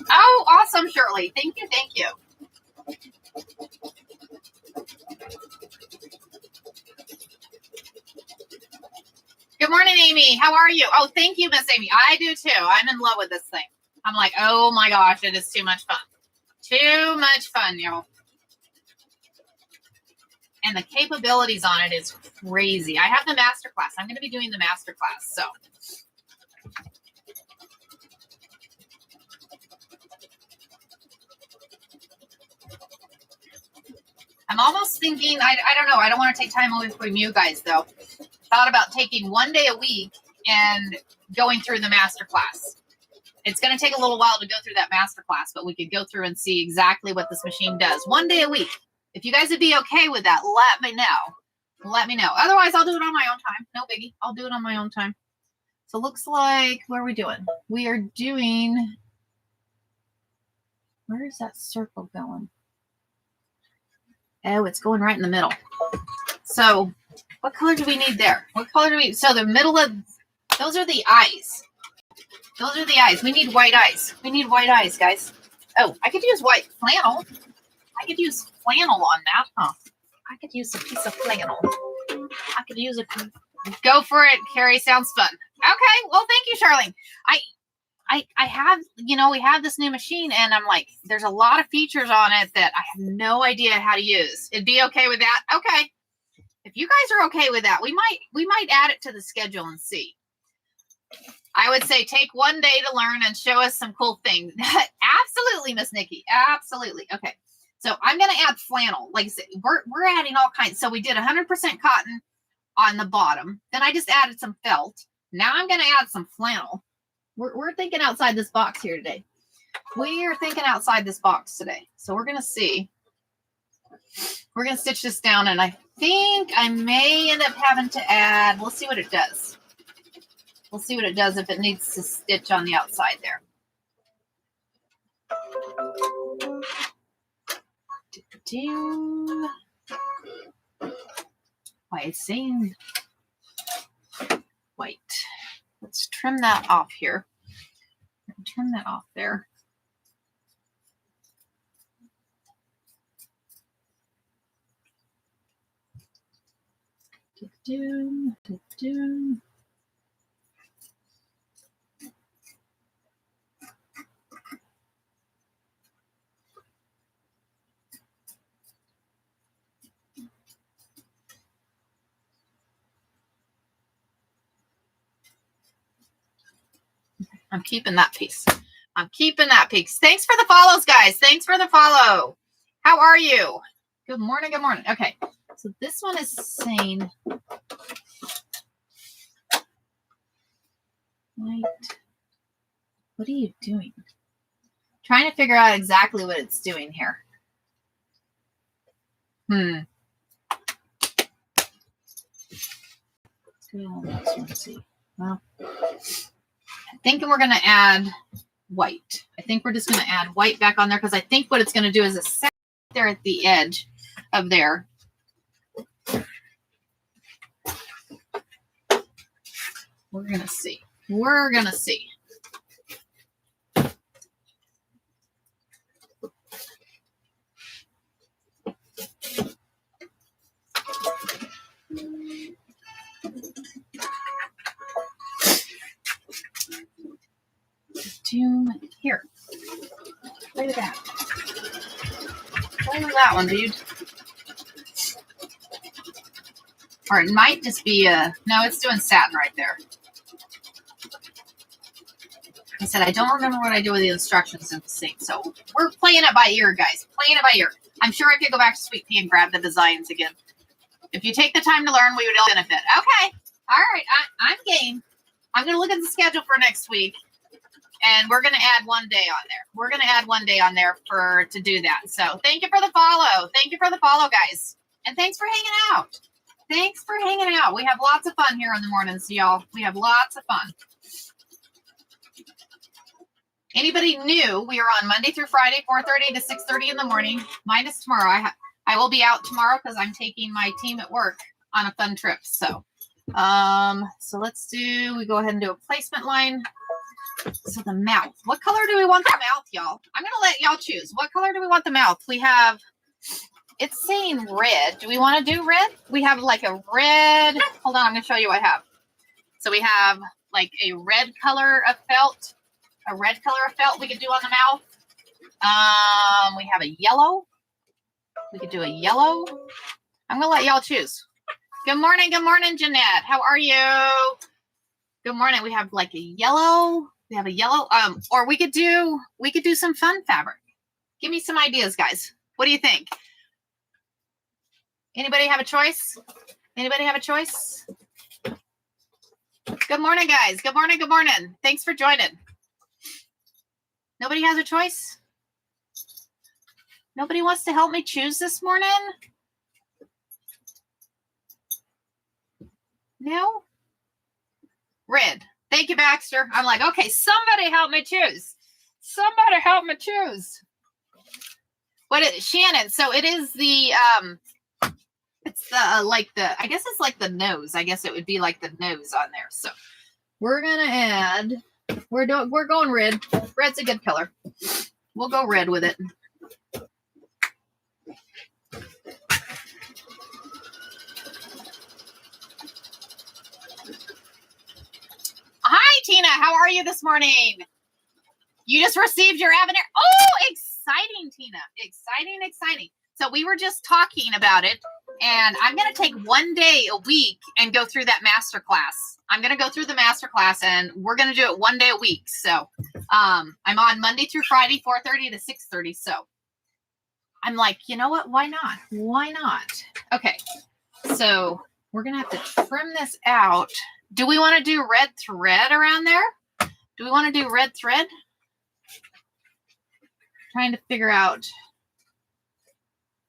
Oh, awesome, Shirley. Thank you. Thank you. Good morning, Amy. How are you? Oh, thank you, Miss Amy. I do too. I'm in love with this thing. I'm like, oh my gosh, it is too much fun. Too much fun, y'all. And the capabilities on it is crazy. I have the masterclass. I'm going to be doing the masterclass. So I'm almost thinking, I don't know. I don't want to take time away from you guys, though. Thought about taking one day a week and going through the masterclass. It's going to take a little while to go through that masterclass, but we could go through and see exactly what this machine does 1 day a week. If you guys would be okay with that, let me know. Let me know. Otherwise, I'll do it on my own time. No biggie. I'll do it on my own time. So it looks like, what are we doing? We are doing, where is that circle going? Oh, it's going right in the middle. So what color do we need there? What color do we, so the middle of, those are the eyes. Those are the eyes. We need white eyes. We need white eyes, guys. Oh, I could use white flannel. I could use flannel on that, huh? I could use a piece of flannel. I could use a, go for it, Carrie. Sounds fun. Okay, well, thank you, Charlene. I have, you know, we have this new machine, and I'm like, there's a lot of features on it that I have no idea how to use. It'd be okay with that? Okay. If you guys are okay with that, we might add it to the schedule and see. I would say take 1 day to learn and show us some cool things. Absolutely, Miss Nikki. Absolutely. Okay. So I'm going to add flannel. Like I said, we're adding all kinds. So we did 100% cotton on the bottom. Then I just added some felt. Now I'm going to add some flannel. We're thinking outside this box here today. We are thinking outside this box today. So we're going to see. We're going to stitch this down, and I think I may end up having to add, we'll see what it does. We'll see what it does if it needs to stitch on the outside there. White seam. White. Let's trim that off here. Trim that off there. I'm keeping that piece. I'm keeping that piece. Thanks for the follows, guys. Thanks for the follow. How are you? Good morning. Good morning. Okay. So this one is saying white. What are you doing? Trying to figure out exactly what it's doing here. Let's go to the next one and see. Well, I'm thinking we're going to add white. I think we're just going to add white back on there because I think what it's going to do is a set there at the edge of there. We're going to see. We're going to see. Here. Look at that. Look at that one, dude. Or it might just be a, no, it's doing satin right there. I said, I don't remember what I do with the instructions in the sync. So we're playing it by ear, guys. Playing it by ear. I'm sure I could go back to Sweet Pea and grab the designs again. If you take the time to learn, we would all benefit. Okay. All right. I'm game. I'm going to look at the schedule for next week. And we're going to add 1 day on there. We're going to add 1 day on there to do that. So thank you for the follow. Thank you for the follow, guys. And thanks for hanging out. Thanks for hanging out. We have lots of fun here in the mornings, y'all. We have lots of fun. Anybody new, we are on Monday through Friday, 4:30 to 6:30 in the morning, minus tomorrow. I will be out tomorrow because I'm taking my team at work on a fun trip. So let's do, we go ahead and do a placement line. So the mouth, what color do we want the mouth, y'all? I'm going to let y'all choose. What color do we want the mouth? We have, it's saying red. Do we want to do red? We have like a red, hold on, I'm going to show you what I have. So we have like a red color of felt, we could do on the mouth. We have a yellow. We could do a yellow. I'm going to let y'all choose. Good morning, Jeanette. How are you? Good morning. We have like a yellow. We have a yellow. Or we could do some fun fabric. Give me some ideas, guys. What do you think? Anybody have a choice? Anybody have a choice? Good morning, guys. Good morning. Good morning. Thanks for joining. Nobody has a choice? Nobody wants to help me choose this morning? No? Red. Thank you, Baxter. I'm like, okay, somebody help me choose. Somebody help me choose. What is it? Shannon? So it is the it's the like the, I guess it's like the nose. I guess it would be like the nose on there. So we're gonna add. We're going red. Red's a good color. We'll go red with it. Hi, Tina. How are you this morning? You just received your Avenir. Oh, exciting, Tina. Exciting, exciting. So we were just talking about it, and I'm going to take one day a week and go through that master class. I'm going to go through the master class, and we're going to do it one day a week. So I'm on Monday through Friday, 4:30 to 6:30. So I'm like, you know what? Why not? Why not? Okay. So we're going to have to trim this out. Do we want to do red thread around there? Do we want to do red thread? Trying to figure out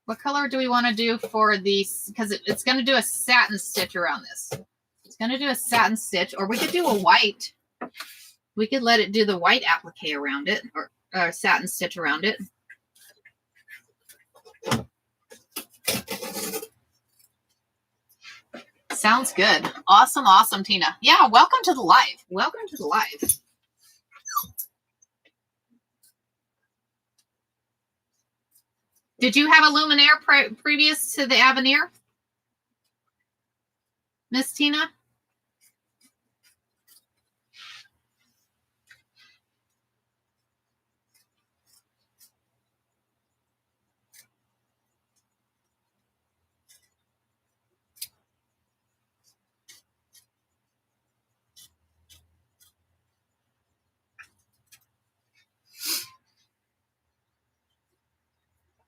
what color do we want to do for these, because it's going to do a satin stitch around this. It's going to do a satin stitch, or we could do a white. We could let it do the white applique around it, or satin stitch around it. Sounds good. Awesome, awesome, Tina. Yeah, welcome to the live. Welcome to the live. Did you have a luminaire previous to the Avenir, Miss Tina?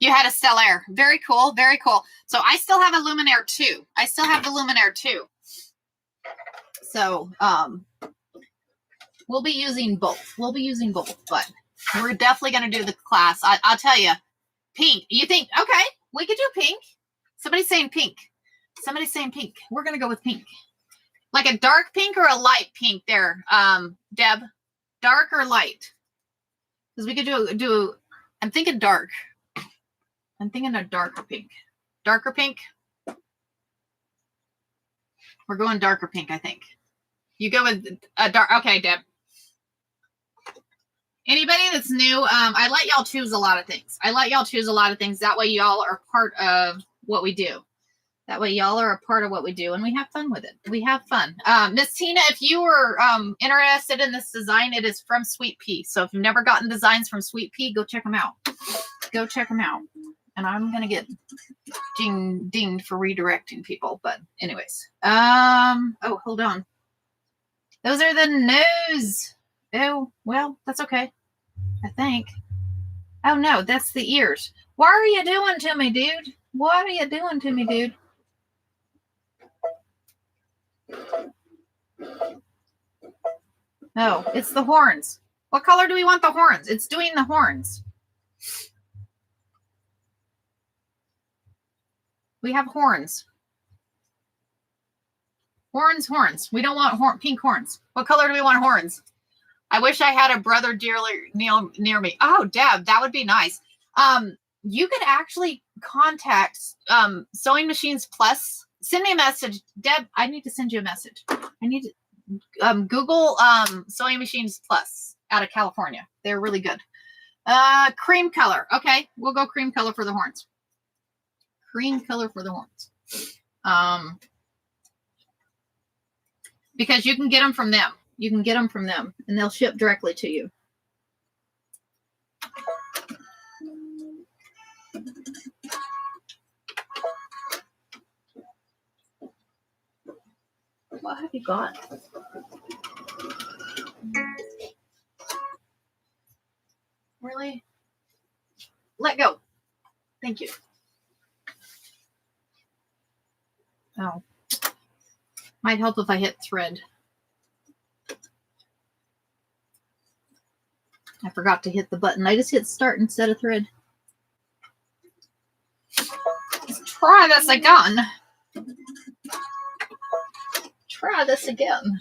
You had a Stellaire. Very cool. Very cool. So I still have a luminaire too. I still have the luminaire too. So we'll be using both. We'll be using both, but we're definitely going to do the class. I'll tell you, pink. You think, okay, we could do pink. Somebody's saying pink. Somebody's saying pink. We're going to go with pink. Like a dark pink or a light pink there, Deb? Dark or light? Because we could do, I'm thinking dark. I'm thinking a darker pink. Darker pink? We're going darker pink, I think. You go with a dark. Okay, Deb. Anybody that's new, I let y'all choose a lot of things. I let y'all choose a lot of things. That way y'all are part of what we do. That way y'all are a part of what we do, and we have fun with it. We have fun. Miss Tina, if you were interested in this design, it is from Sweet Pea. So if you've never gotten designs from Sweet Pea, go check them out. Go check them out. And I'm going to get dinged for redirecting people. But anyways. Oh, hold on. Those are the nose. Oh, well, that's okay. I think. Oh, no, that's the ears. What are you doing to me, dude? What are you doing to me, dude? Oh, it's the horns. What color do we want the horns? It's doing the horns. We have horns. Horns. We don't want pink horns. What color do we want horns? I wish I had a brother dearly near me. Oh, Deb, that would be nice. You could actually contact Sewing Machines Plus. Send me a message. Deb, I need to send you a message. I need to Google Sewing Machines Plus out of California. They're really good. Cream color. Okay, we'll go cream color for the horns. Cream color for the horns. Because you can get them from them. You can get them from them, and they'll ship directly to you. What have you got? Really? Let go. Thank you. Oh. Might help if I hit thread. I forgot to hit the button. I just hit start instead of thread. Let's try this again. Try this again.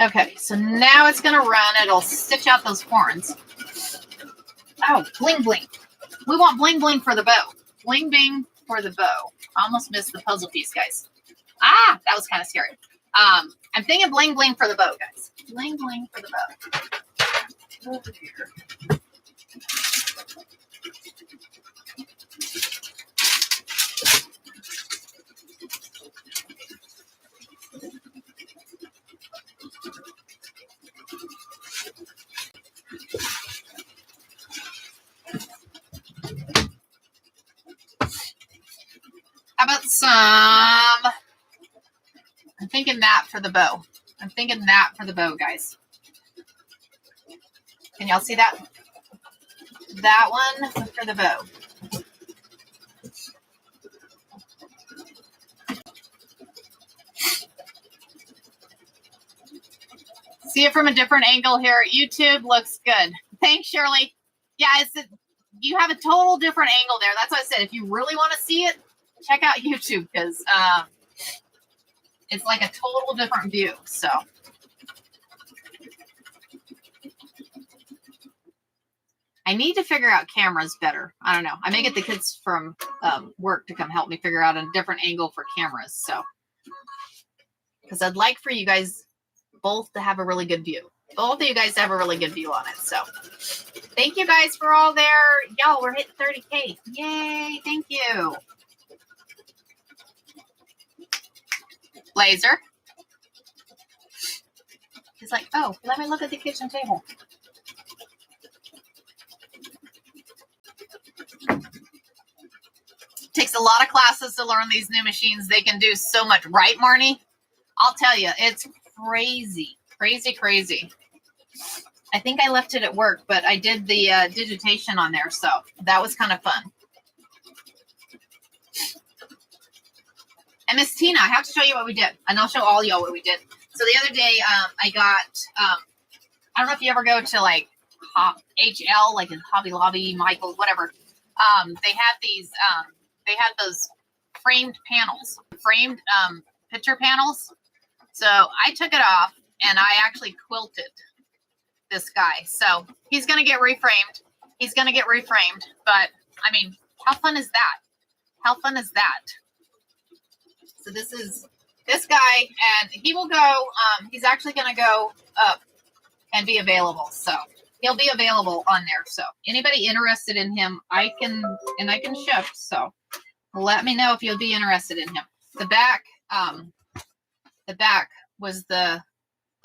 Okay, so now it's going to run. It'll stitch out those horns. Oh, bling bling. We want bling bling for the bow. Bling bling for the bow. Almost missed the puzzle piece, guys. Ah, that was kind of scary. I'm thinking bling bling for the bow, guys. Bling bling for the bow. Over here. How about some? I'm thinking that for the bow. I'm thinking that for the bow, guys. Can y'all see that? That one for the bow. See it from a different angle here. YouTube looks good. Thanks, Shirley. Yeah, you have a total different angle there. That's what I said. If you really want to see it, check out YouTube because it's like a total different view. So I need to figure out cameras better. I don't know. I may get the kids from work to come help me figure out a different angle for cameras. So because I'd like for you guys both to have a really good view. Both of you guys have a really good view on it. So thank you guys for all there. Y'all, we're hitting 30K. Yay. Thank you. Blazer. He's like, oh, let me look at the kitchen table. Takes a lot of classes to learn these new machines. They can do so much. Right, Marnie? I'll tell you, it's crazy. Crazy, crazy. I think I left it at work, but I did the digitation on there, so that was kind of fun. And Miss Tina, I have to show you what we did, and I'll show all y'all what we did. So the other day, I got, I don't know if you ever go to like HL, like in Hobby Lobby, Michael's, whatever. They had these, they had those framed panels, framed picture panels. So I took it off and I actually quilted this guy. So he's going to get reframed. He's going to get reframed. But I mean, how fun is that? How fun is that? So this is this guy and he will go, he's actually going to go up and be available. So he'll be available on there. So anybody interested in him, I can ship. So let me know if you'll be interested in him. The back was the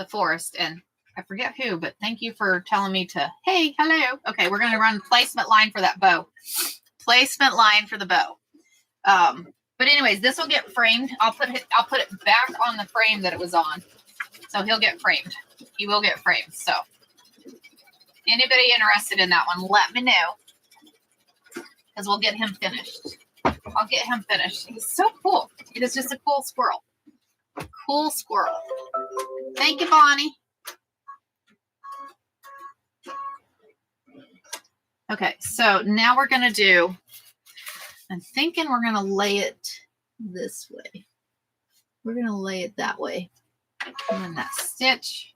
forest, and I forget who, but thank you for telling me to, hey, hello. Okay, we're going to run placement line for that bow. Placement line for the bow. But anyways, this will get framed. I'll put it back on the frame that it was on. So he'll get framed. He will get framed. So anybody interested in that one, let me know. Because we'll get him finished. I'll get him finished. He's so cool. It is just a cool squirrel. Cool squirrel. Thank you, Bonnie. Okay, so now we're going to do, I'm thinking we're going to lay it this way. We're going to lay it that way. And then that stitch.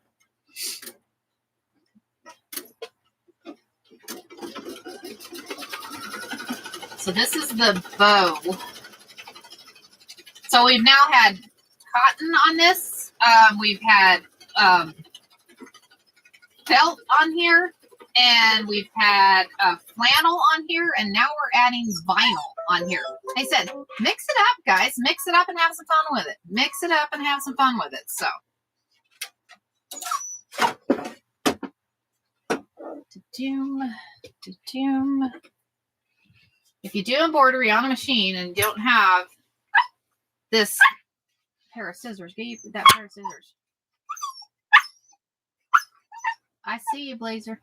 So this is the bow. So we've now had cotton on this. We've had felt on here. And we've had flannel on here. And now we're adding vinyl on here. I said, mix it up, guys. Mix it up and have some fun with it. Mix it up and have some fun with it. So. If you do embroidery on a machine and don't have this pair of scissors, get you that pair of scissors. I see you, Blazer.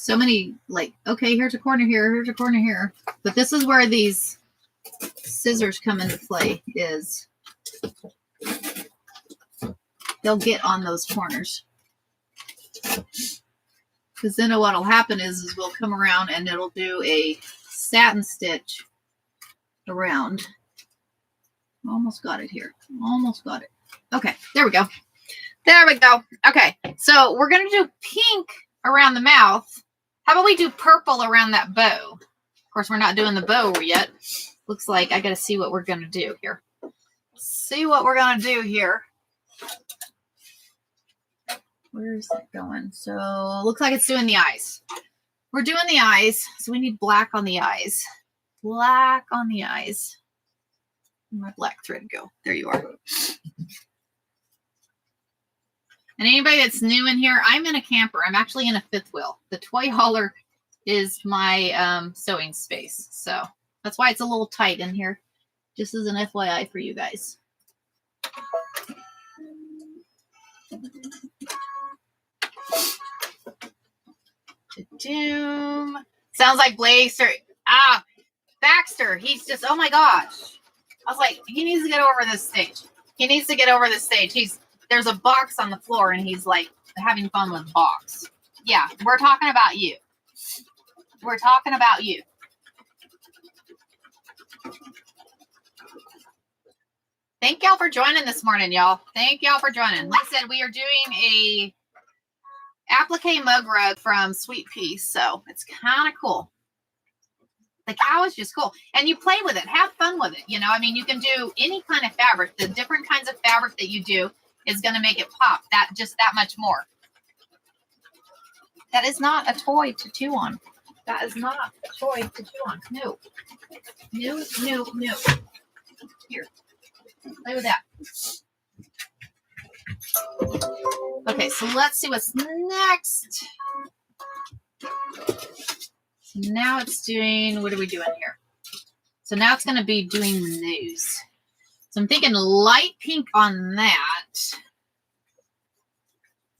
so many, like, okay, here's a corner here, here's a corner here. But this is where these scissors come into play, is they'll get on those corners. Because then what'll happen is we'll come around and it'll do a satin stitch around. Almost got it here. Almost got it. Okay, there we go. There we go. Okay, so we're going to do pink around the mouth. How about we do purple around that bow? Of course, we're not doing the bow yet. Looks like I got to see what we're going to do here. See what we're going to do here. Where's that going? So looks like it's doing the eyes. We're doing the eyes, so we need black on the eyes. Black on the eyes. Where'd my black thread go? There you are. And anybody that's new in here, I'm in a camper. I'm actually in a fifth wheel. The toy hauler is my sewing space. So that's why it's a little tight in here. Just as an FYI for you guys. Doom. Sounds like Blazer. Baxter. He's just, oh my gosh. I was like, he needs to get over this stage. He needs to get over this stage. There's a box on the floor and he's like having fun with the box. Yeah, we're talking about you. We're talking about you. Thank y'all for joining this morning, y'all. Thank y'all for joining. Like I said, we are doing a applique mug rug from Sweet Pea, so it's kind of cool. The cow is just cool. And you play with it. Have fun with it. You know, I mean, you can do any kind of fabric. The different kinds of fabric that you do is going to make it pop just that much more. That is not a toy to chew on. That is not a toy to chew on. No. No, no, no. Here. Play with that. Okay, so let's see what's next. So now it's doing, what are we doing here? So now it's going to be doing the nose. So I'm thinking light pink on that.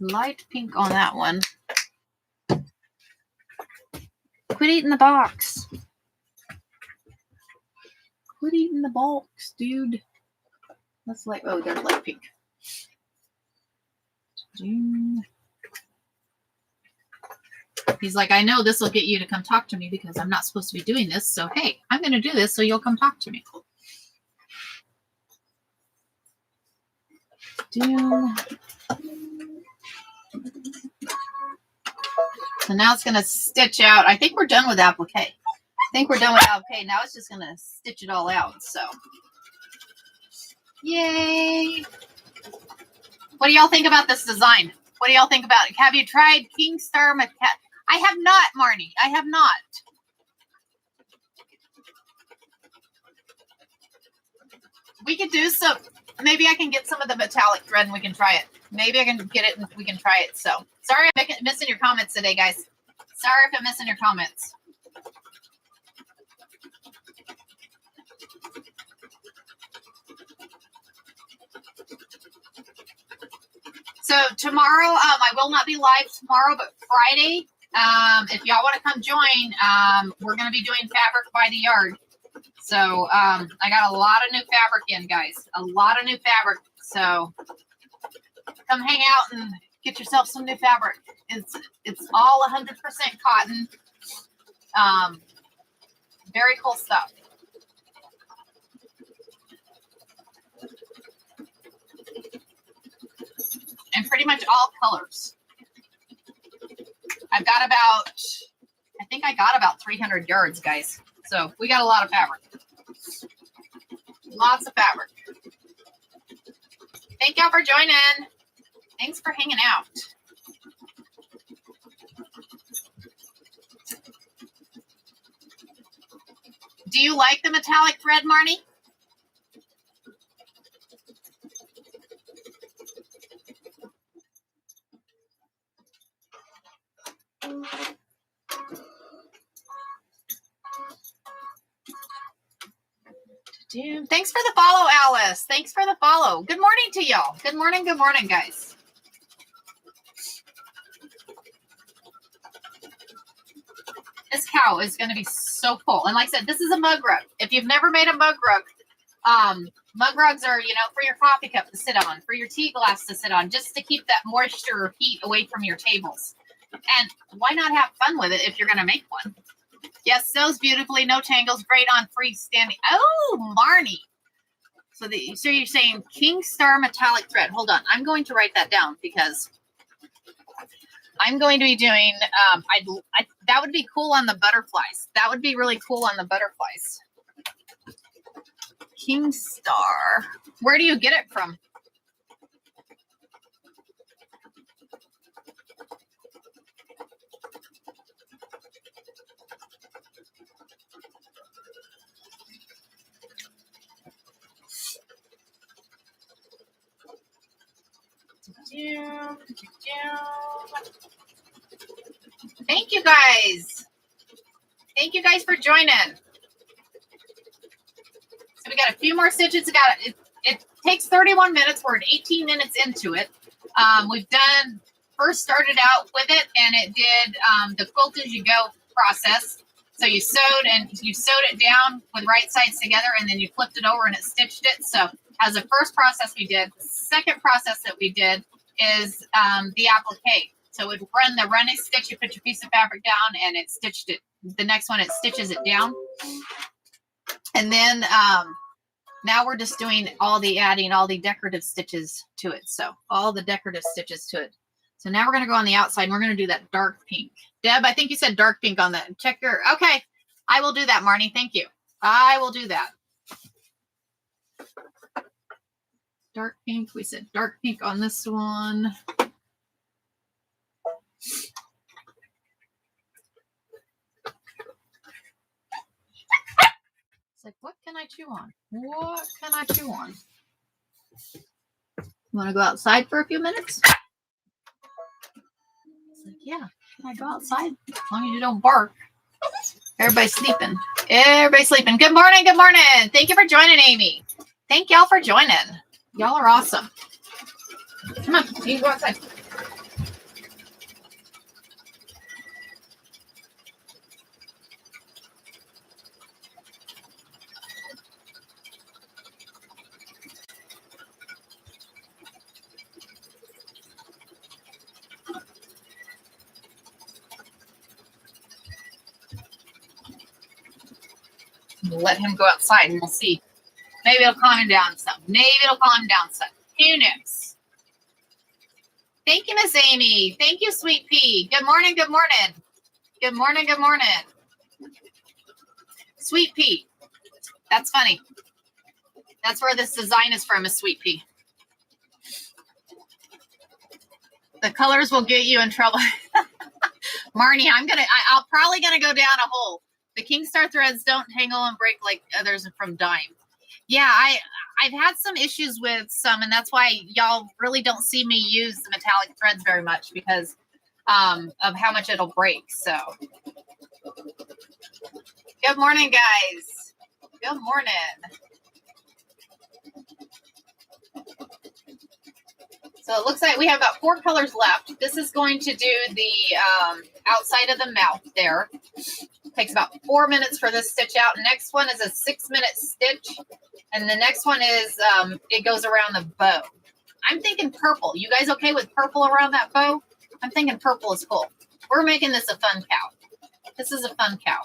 Light pink on that one. Quit eating the box. Quit eating the box, dude. That's like, oh, there's light pink. He's like, I know this will get you to come talk to me because I'm not supposed to be doing this. So, hey, I'm going to do this so you'll come talk to me. So now it's going to stitch out. I think we're done with applique. Now it's just going to stitch it all out. So, yay. What do y'all think about this design? What do y'all think about it? Have you tried King Star Macaque? I have not, Marnie. I have not. We could do some. Maybe I can get some of the metallic thread and we can try it. Maybe I can get it and we can try it. So, sorry I'm missing your comments today, guys. Sorry if I'm missing your comments. So tomorrow, I will not be live tomorrow, but Friday, if y'all want to come join, we're going to be doing fabric by the yard. So I got a lot of new fabric in, guys. A lot of new fabric. So come hang out and get yourself some new fabric. It's all 100% cotton. Very cool stuff. And pretty much all colors. I think I got about 300 yards, guys. So we got a lot of fabric. Lots of fabric. Thank y'all for joining. Thanks for hanging out. Do you like the metallic thread, Marnie? Thanks for the follow, Alice. Thanks for the follow. Good morning to y'all. Good morning, guys. This cow is going to be so full. And like I said, this is a mug rug. If you've never made a mug rug, mug rugs are, you know, for your coffee cup to sit on, for your tea glass to sit on, just to keep that moisture or heat away from your tables. And why not have fun with it if you're going to make one? Yes, sews beautifully, no tangles, great on freestanding. Oh, Marnie. So you're saying King Star metallic thread. Hold on. I'm going to write that down because I'm going to be doing, that would be cool on the butterflies. That would be really cool on the butterflies. King Star. Where do you get it from? Thank you guys. Thank you guys for joining. So we got a few more stitches. It takes 31 minutes. We're at 18 minutes into it. We've first started out with it, and it did the quilt as you go process. So you sewed it down with right sides together, and then you flipped it over and it stitched it. So as the first process we did, the second process that we did is the applique. So it would run the running stitch, you put your piece of fabric down and it stitched it. The next one, it stitches it down. And then now we're just doing adding all the decorative stitches to it. So all the decorative stitches to it. So now we're going to go on the outside and we're going to do that dark pink. Deb, I think you said dark pink on that. Check your, okay. I will do that, Marnie. Thank you. I will do that. Dark pink. We said dark pink on this one. It's like, what can I chew on? What can I chew on? You want to go outside for a few minutes? It's like, yeah, can I go outside? As long as you don't bark. Everybody's sleeping. Everybody's sleeping. Good morning. Good morning. Thank you for joining, Amy. Thank y'all for joining. Y'all are awesome. Come on, you can go outside. We'll let him go outside and we'll see. Maybe it'll calm him down some. Maybe it'll calm him down some. Who knows? Thank you, Miss Amy. Thank you, Sweet Pea. Good morning. Good morning. Good morning. Good morning. Sweet Pea. That's funny. That's where this design is from, is Sweet Pea. The colors will get you in trouble. Marnie, I'll probably gonna go down a hole. The King Star threads don't tangle and break like others from Dime. Yeah, I've had some issues with some, and that's why y'all really don't see me use the metallic threads very much because of how much it'll break. So, good morning, guys. Good morning. So it looks like we have about 4 colors left. This is going to do the outside of the mouth there. Takes about 4 minutes for this stitch out. Next one is a 6-minute stitch. And the next one is, it goes around the bow. I'm thinking purple. You guys okay with purple around that bow? I'm thinking purple is cool. We're making this a fun cow. This is a fun cow.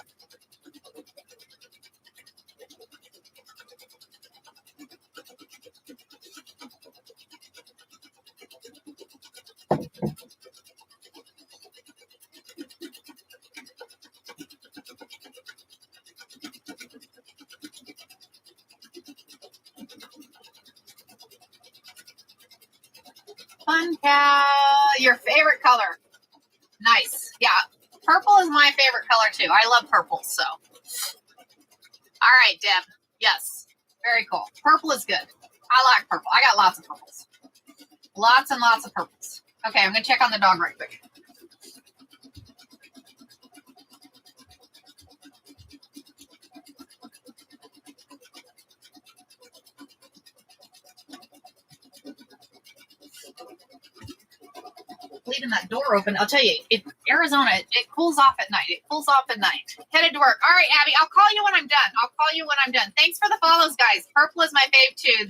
Fun cow. Your favorite color. Nice. Yeah. Purple is my favorite color too. I love purple. So. All right, Deb. Yes. Very cool. Purple is good. I like purple. I got lots of purples. Lots and lots of purples. Okay, I'm going to check on the dog right quick. leaving that door open. I'll tell you, Arizona, it cools off at night. It cools off at night. Headed to work. All right, Abby, I'll call you when I'm done. Thanks for the follows, guys. Purple is my fave too.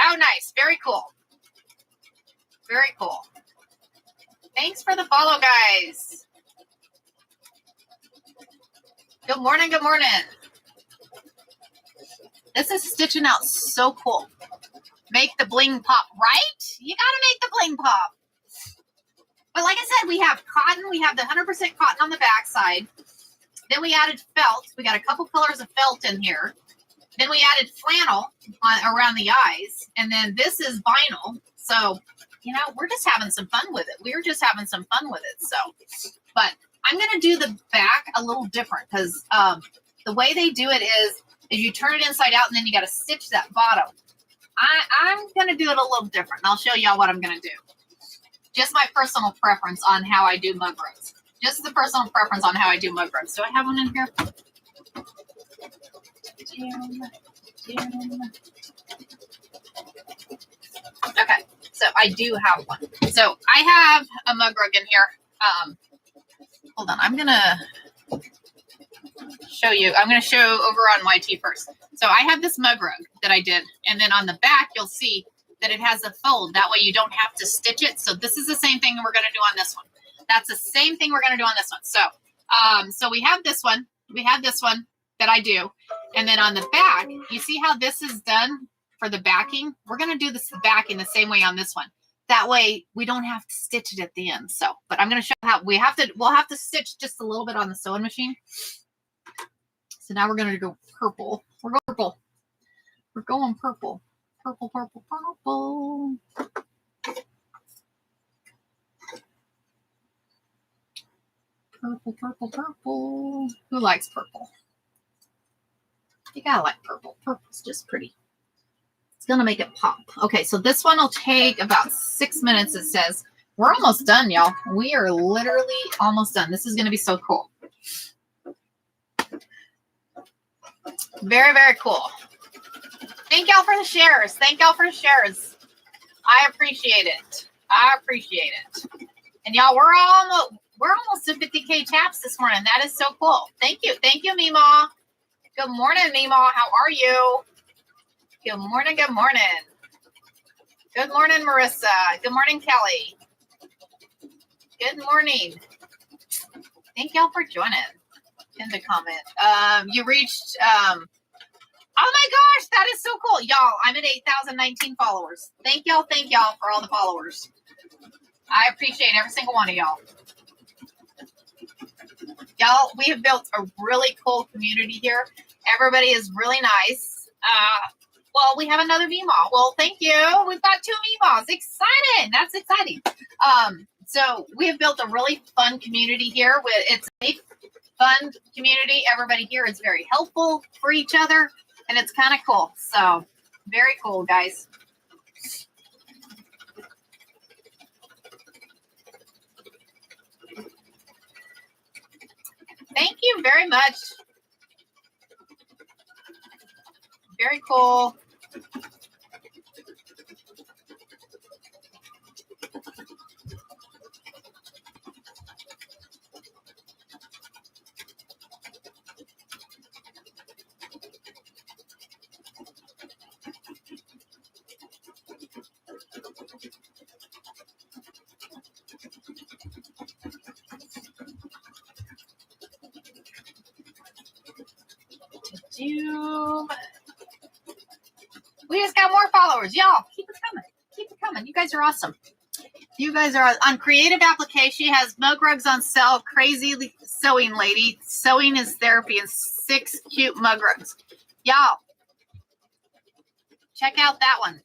Oh, nice. Very cool. Very cool. Thanks for the follow, guys. Good morning. Good morning. This is stitching out so cool. Make the bling pop, right? You gotta make the bling pop. But like I said, we have cotton. We have the 100% cotton on the back side. Then we added felt. We got a couple colors of felt in here. Then we added flannel around the eyes. And then this is vinyl. So, you know, we're just having some fun with it. So, but I'm going to do the back a little different because the way they do it is you turn it inside out and then you got to stitch that bottom. I'm going to do it a little different. And I'll show y'all what I'm going to do. Just my personal preference on how I do mug rugs. Do I have one in here? Okay, so I do have one. So I have a mug rug in here. Hold on, I'm gonna show you. I'm gonna show over on YT first. So I have this mug rug that I did, and then on the back you'll see that it has a fold. That way you don't have to stitch it. So this is the same thing we're gonna do on this one. That's the same thing we're gonna do on this one. So, so we have this one. We have this one that I do, and then on the back, you see how this is done for the backing. We're gonna do this backing the same way on this one. That way we don't have to stitch it at the end. So, but I'm gonna show how we'll have to stitch just a little bit on the sewing machine. So now we're gonna go purple. We're going purple. We're going purple. Purple, purple, purple. Purple, purple, purple. Who likes purple? You gotta like purple. Purple's just pretty. It's gonna make it pop. Okay, so this one will take about 6 minutes, it says. We're almost done, y'all. We are literally almost done. This is gonna be so cool. Very, very cool. Thank y'all for the shares. I appreciate it. And y'all, we're almost at 50K taps this morning. That is so cool. Thank you, Mima. Good morning, Mima. How are you? Good morning. Good morning, Marissa. Good morning, Kelly. Good morning. Thank y'all for joining in the comment. You reached oh my gosh, that is so cool. Y'all, I'm at 8,019 followers. Thank y'all for all the followers. I appreciate every single one of y'all. Y'all, we have built a really cool community here. Everybody is really nice. Well, we have another VMAW. Well, thank you. We've got 2 VMAWs. Exciting. That's exciting. So we have built a really fun community here. It's a fun community. Everybody here is very helpful for each other, and it's kind of cool. So very cool, guys. Thank you very much. Very cool. We just got more followers. Y'all, keep it coming. Keep it coming. You guys are awesome. You guys are on Creative Applique. She has mug rugs on sale. Crazy sewing lady. Sewing is therapy and 6 cute mug rugs. Y'all, check out that one.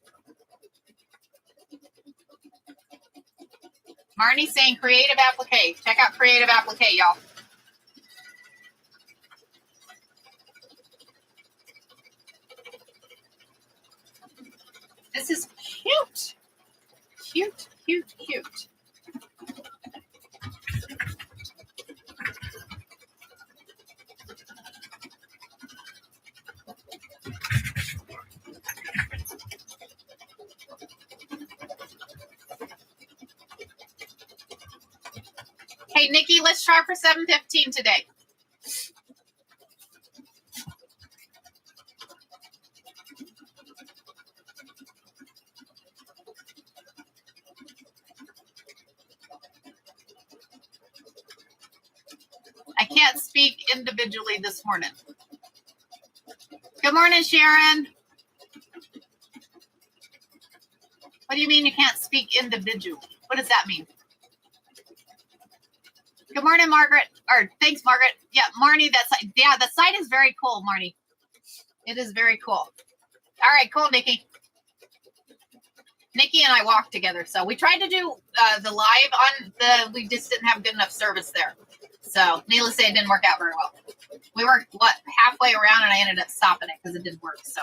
Marnie's saying Creative Applique. Check out Creative Applique, y'all. This is cute. Cute, cute, cute. Hey, Nikki, let's try for 7:15 today. I can't speak individually this morning. Good morning, Sharon. What do you mean you can't speak individually? What does that mean? Good morning, Margaret. Or thanks, Margaret. Yeah, Marnie, the site is very cool, Marnie. It is very cool. All right, cool, Nikki. Nikki and I walked together. So we tried to do the live we just didn't have good enough service there. So needless to say, it didn't work out very well. We were, halfway around and I ended up stopping it because it didn't work. So.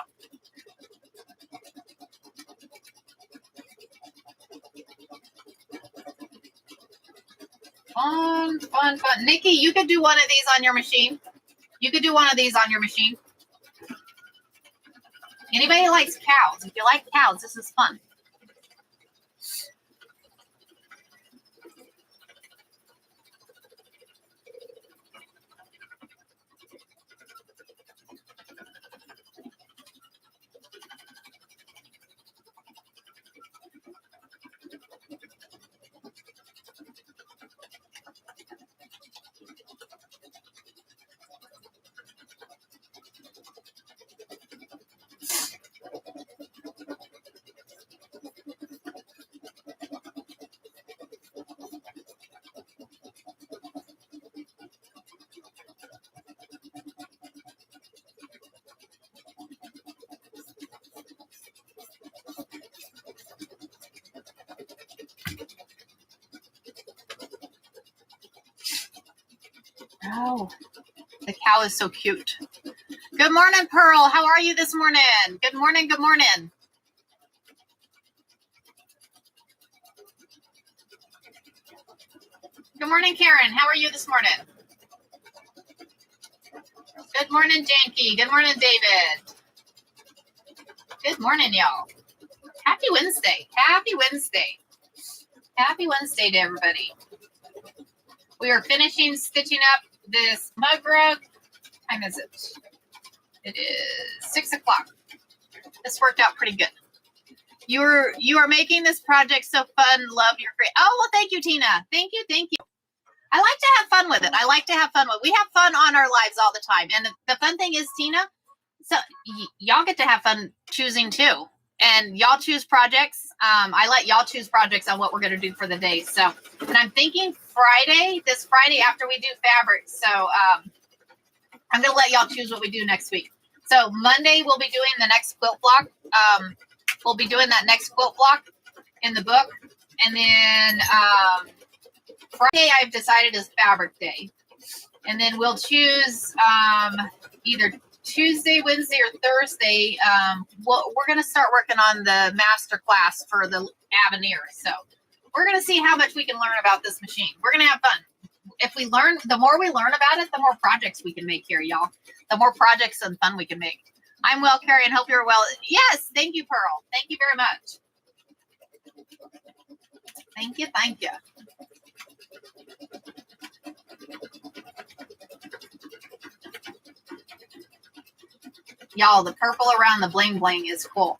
Fun. Nikki, you could do one of these on your machine. Anybody who likes cows? If you like cows, this is fun. Oh, the cow is so cute. Good morning, Pearl. How are you this morning? Good morning. Good morning, Karen. How are you this morning? Good morning, Janky. Good morning, David. Good morning, y'all. Happy Wednesday. Happy Wednesday to everybody. We are finishing stitching up this mug rug. What time is it? It is 6 o'clock. This worked out pretty good. You are making this project so fun. Love your great. Oh, well, thank you, Tina. Thank you. I like to have fun with it. We have fun on our lives all the time. And the fun thing is, Tina, so y'all get to have fun choosing too. And y'all choose projects. I let y'all choose projects on what we're going to do for the day. So, and I'm thinking this Friday after we do fabric. So I'm going to let y'all choose what we do next week. So Monday we'll be doing the next quilt block. We'll be doing that next quilt block in the book. And then Friday I've decided is fabric day. And then we'll choose either Tuesday, Wednesday, or Thursday. We're going to start working on the master class for the Avenir. So we're going to see how much we can learn about this machine. We're going to have fun. If we learn, the more we learn about it, the more projects we can make here, y'all. The more projects and fun we can make. I'm well, Carrie, and hope you're well. Yes, thank you, Pearl. Thank you very much. Thank you. Y'all, the purple around the bling bling is cool.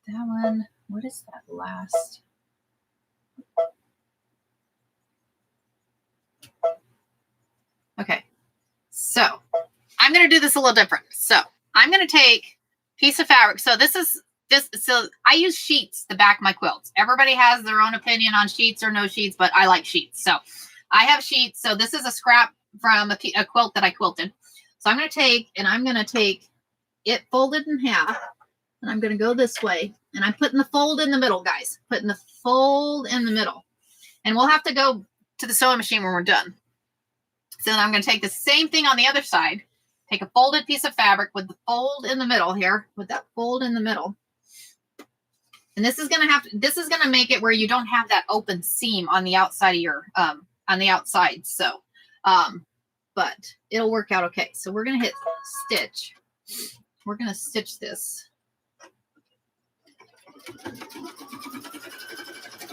That one, what is that last? Okay, so I'm going to do this a little different. So I'm going to take a piece of fabric. So so I use sheets to back my quilts. Everybody has their own opinion on sheets or no sheets, but I like sheets. So I have sheets. So this is a scrap from a quilt that I quilted. So I'm going to take it folded in half, and I'm going to go this way, and I'm putting the fold in the middle, guys. Putting the fold in the middle. And we'll have to go to the sewing machine when we're done. So then I'm going to take the same thing on the other side. Take a folded piece of fabric with the fold in the middle here, with that fold in the middle. And this is going to make it where you don't have that open seam on the outside of your, on the outside. So, but it'll work out okay. So we're going to hit stitch. we're going to stitch this.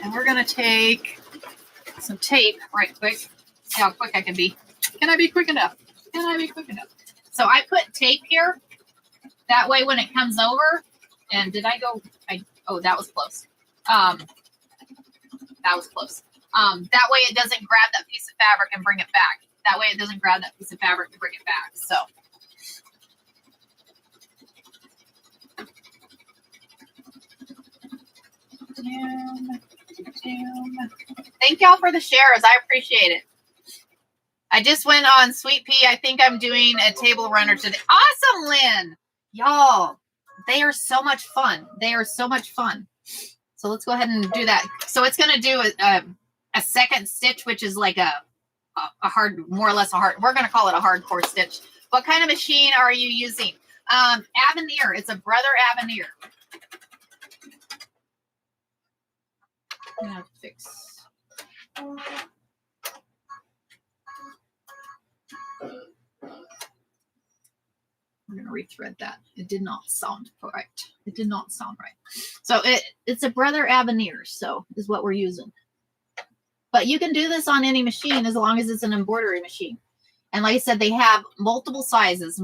And we're going to take some tape right quick. See how quick I can be. Can I be quick enough? Can I be quick enough? So I put tape here. That way when it comes over, and did I go? Oh, that was close. That was close. That way it doesn't grab that piece of fabric and bring it back. That way it doesn't grab that piece of fabric and bring it back. So. Thank y'all for the shares. I appreciate it. I just went on Sweet Pea. I think I'm doing a table runner today. Awesome, Lynn. Y'all, they are so much fun. They are so much fun. So let's go ahead and do that. So it's going to do a second stitch, which is like a hard, more or less a hard, we're going to call it a hardcore stitch. What kind of machine are you using? Avenir. It's a Brother Avenir. I'm going to fix. We're going to rethread that. It did not sound right. It did not sound right. So it's a Brother Avenir, so is what we're using. But you can do this on any machine as long as it's an embroidery machine. And like I said, they have multiple sizes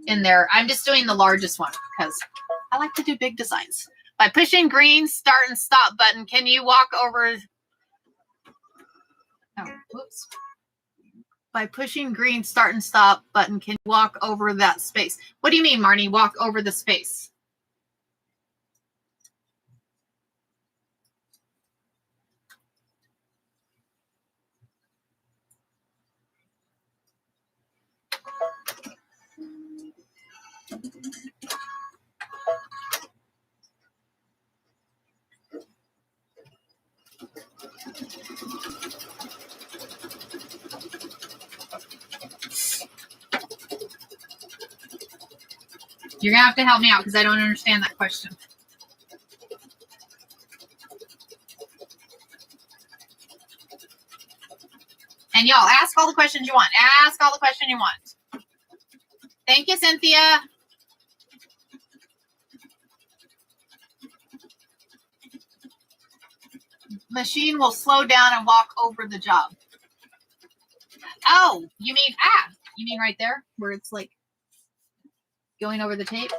in there. I'm just doing the largest one because I like to do big designs. By pushing green start and stop button, can you walk over? Oh, whoops. By pushing green start and stop button, can you walk over that space? What do you mean, Marnie? Walk over the space? You're going to have to help me out because I don't understand that question. And y'all, ask all the questions you want. Ask all the questions you want. Thank you, Cynthia. Machine will slow down and walk over the job. Oh, you mean right there where it's like going over the tape?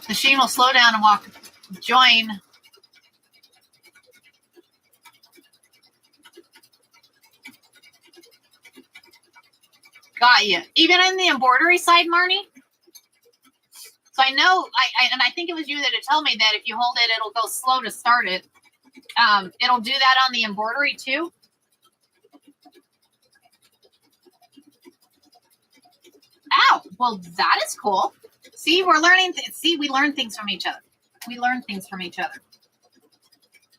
Machine will slow down and walk. Join. Got you. Even in the embroidery side, Marnie? So I know, and I think it was you that had told me that if you hold it, it'll go slow to start it. It'll do that on the embroidery too. Ow, well, that is cool. See, we're learning. See, we learn things from each other. We learn things from each other.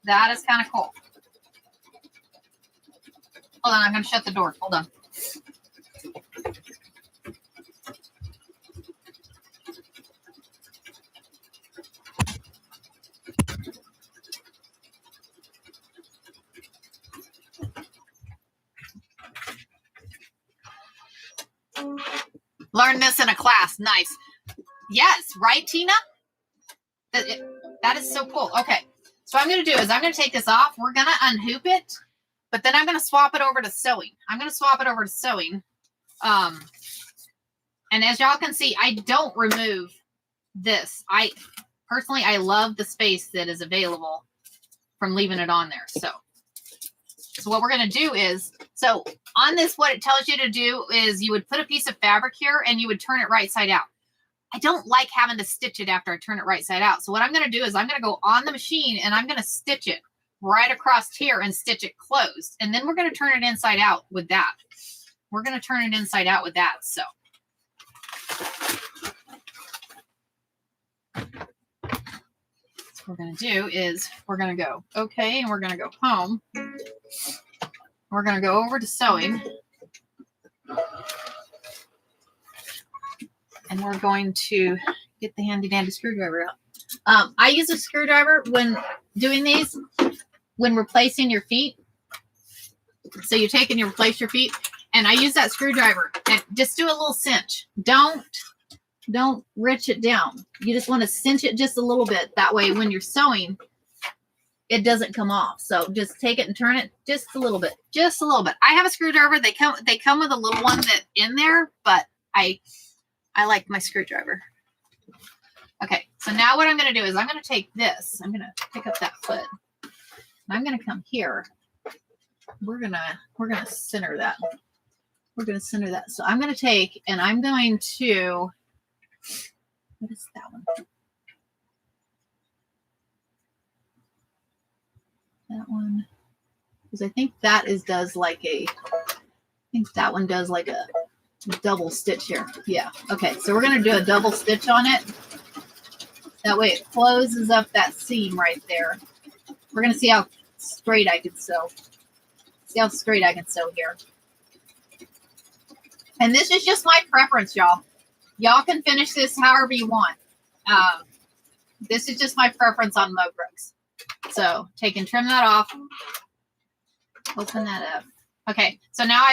That is kind of cool. Hold on, I'm going to shut the door. Hold on. Learn this in a class. Nice. Yes, right, Tina? That is so cool. Okay, so what I'm going to do is I'm going to take this off. We're going to unhoop it, but then I'm going to swap it over to sewing. And as y'all can see, I don't remove this. Personally, I love the space that is available from leaving it on there. So what we're going to do is, so on this, what it tells you to do is you would put a piece of fabric here and you would turn it right side out. I don't like having to stitch it after I turn it right side out. So what I'm going to do is I'm going to go on the machine and I'm going to stitch it right across here and stitch it closed. And then we're going to turn it inside out with that. So what we're going to do is we're going to go okay, and we're going to go home. We're going to go over to sewing. And we're going to get the handy dandy screwdriver out. I use a screwdriver when doing these. when replacing your feet. So you take and you replace your feet, and I use that screwdriver and just do a little cinch. Don't wrench it down. You just want to cinch it just a little bit. That way when you're sewing, it doesn't come off. So just take it and turn it just a little bit. Just a little bit. I have a screwdriver. They come with a little one that in there, but I like my screwdriver. Okay, so now what I'm going to do is I'm going to take this. I'm going to pick up that foot. And I'm going to come here. We're going to center that. We're going to center that. So I'm going to take and I'm going to, what is that one? That one, because I think that does like a double stitch here. Yeah. Okay. So we're going to do a double stitch on it. That way it closes up that seam right there. We're going to see how straight I can sew. See how straight I can sew here. And this is just my preference, y'all. Y'all can finish this however you want. This is just my preference on mow rugs. So take and trim that off. Open that up. Okay, so now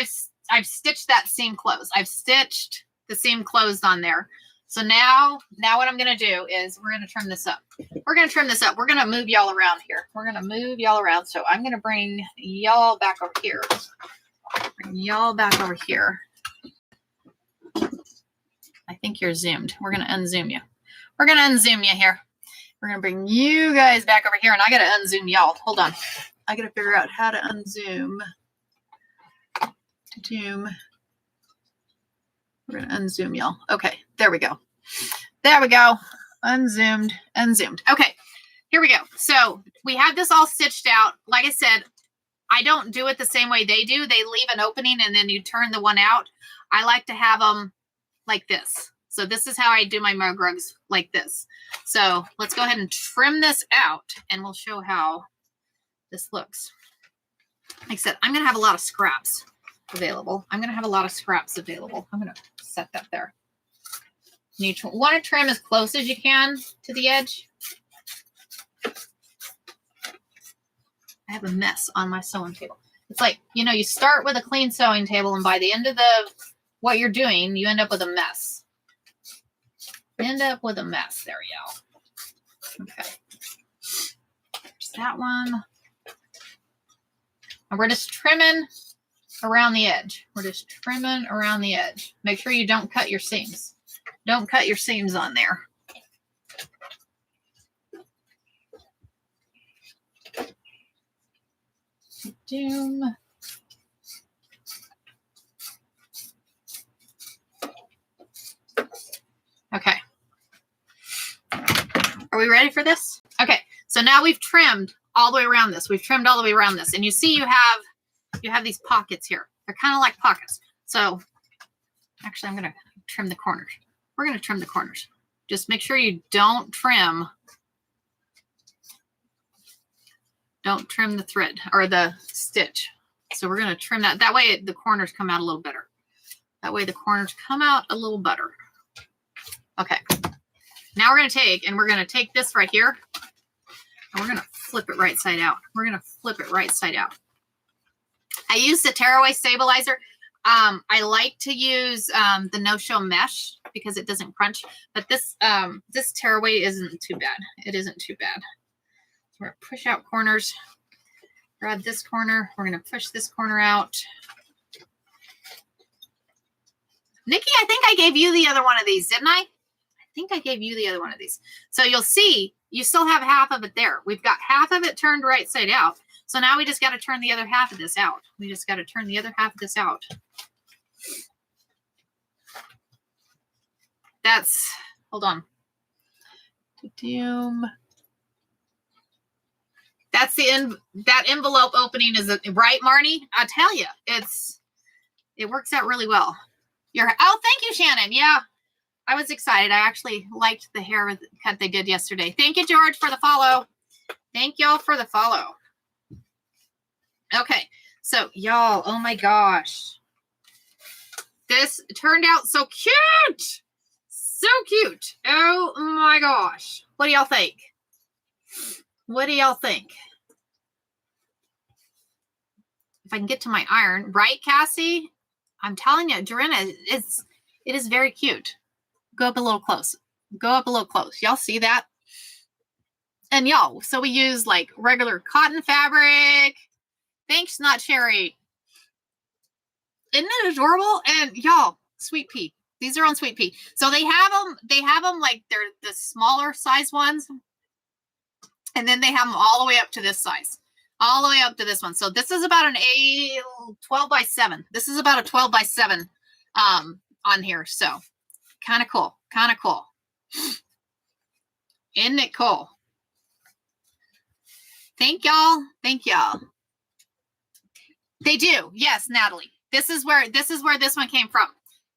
I've stitched that seam closed. I've stitched the seam closed on there. So now what I'm going to do is we're going to trim this up. We're going to trim this up. We're going to move y'all around here. We're going to move y'all around. So I'm going to bring y'all back over here. Bring y'all back over here. I think you're zoomed. We're going to unzoom you. We're going to unzoom you here. We're going to bring you guys back over here, and I got to unzoom y'all. Hold on. I got to figure out how to unzoom. Zoom. We're going to unzoom y'all. Okay, there we go. There we go. Unzoomed, unzoomed. Okay, here we go. So we have this all stitched out. Like I said, I don't do it the same way they do. They leave an opening and then you turn the one out. I like to have them like this. So this is how I do my mug rugs, like this. So let's go ahead and trim this out and we'll show how this looks. Like I said, I'm going to have a lot of scraps available. I'm going to have a lot of scraps available. I'm going to set that there. You want to trim as close as you can to the edge. I have a mess on my sewing table. It's like, you know, you start with a clean sewing table and by the end of what you're doing, you end up with a mess. End up with a mess. There we go. Okay. There's that one. And we're just trimming around the edge. We're just trimming around the edge. Make sure you don't cut your seams. Don't cut your seams on there. Doom. Okay. Are we ready for this? Okay. So now we've trimmed all the way around this. We've trimmed all the way around this. And you see you have these pockets here. They're kind of like pockets. So actually I'm going to trim the corners. We're going to trim the corners. Just make sure you don't trim the thread or the stitch. So we're going to trim that. That way the corners come out a little better. That way the corners come out a little better. Okay. Now we're going to take this right here and we're going to flip it right side out. We're going to flip it right side out. I use the tearaway stabilizer. I like to use the no-show mesh because it doesn't crunch, but this tearaway isn't too bad. It isn't too bad. So we're going to push out corners. Grab this corner. We're going to push this corner out. Nikki, I think I gave you the other one of these, didn't I? I think I gave you the other one of these. So you'll see you still have half of it there. We've got half of it turned right side out. So now we just got to turn the other half of this out. We just got to turn the other half of this out. That's, hold on. That's that envelope opening is right, Marnie? I tell you, it works out really well. Oh, thank you, Shannon. Yeah, I was excited. I actually liked the haircut they did yesterday. Thank you, George, for the follow. Thank y'all for the follow. Okay, so y'all, oh my gosh. This turned out so cute. So cute. Oh my gosh. What do y'all think? What do y'all think? if I can get to my iron, right, Cassie? I'm telling you, Dorinna, it is very cute. Go up a little close. Go up a little close. Y'all see that? And y'all, so we use like regular cotton fabric. Thanks, Not Cherry. Isn't it adorable? And y'all, Sweet Pea. These are on Sweet Pea. So they have them like they're the smaller size ones. And then they have them all the way up to this size. All the way up to this one. So this is about an 12 by 7. This is about a 12 by 7 on here. So kind of cool. Kind of cool. Isn't it cool? Thank y'all. Thank y'all. They do. Yes, Natalie. This is where this one came from.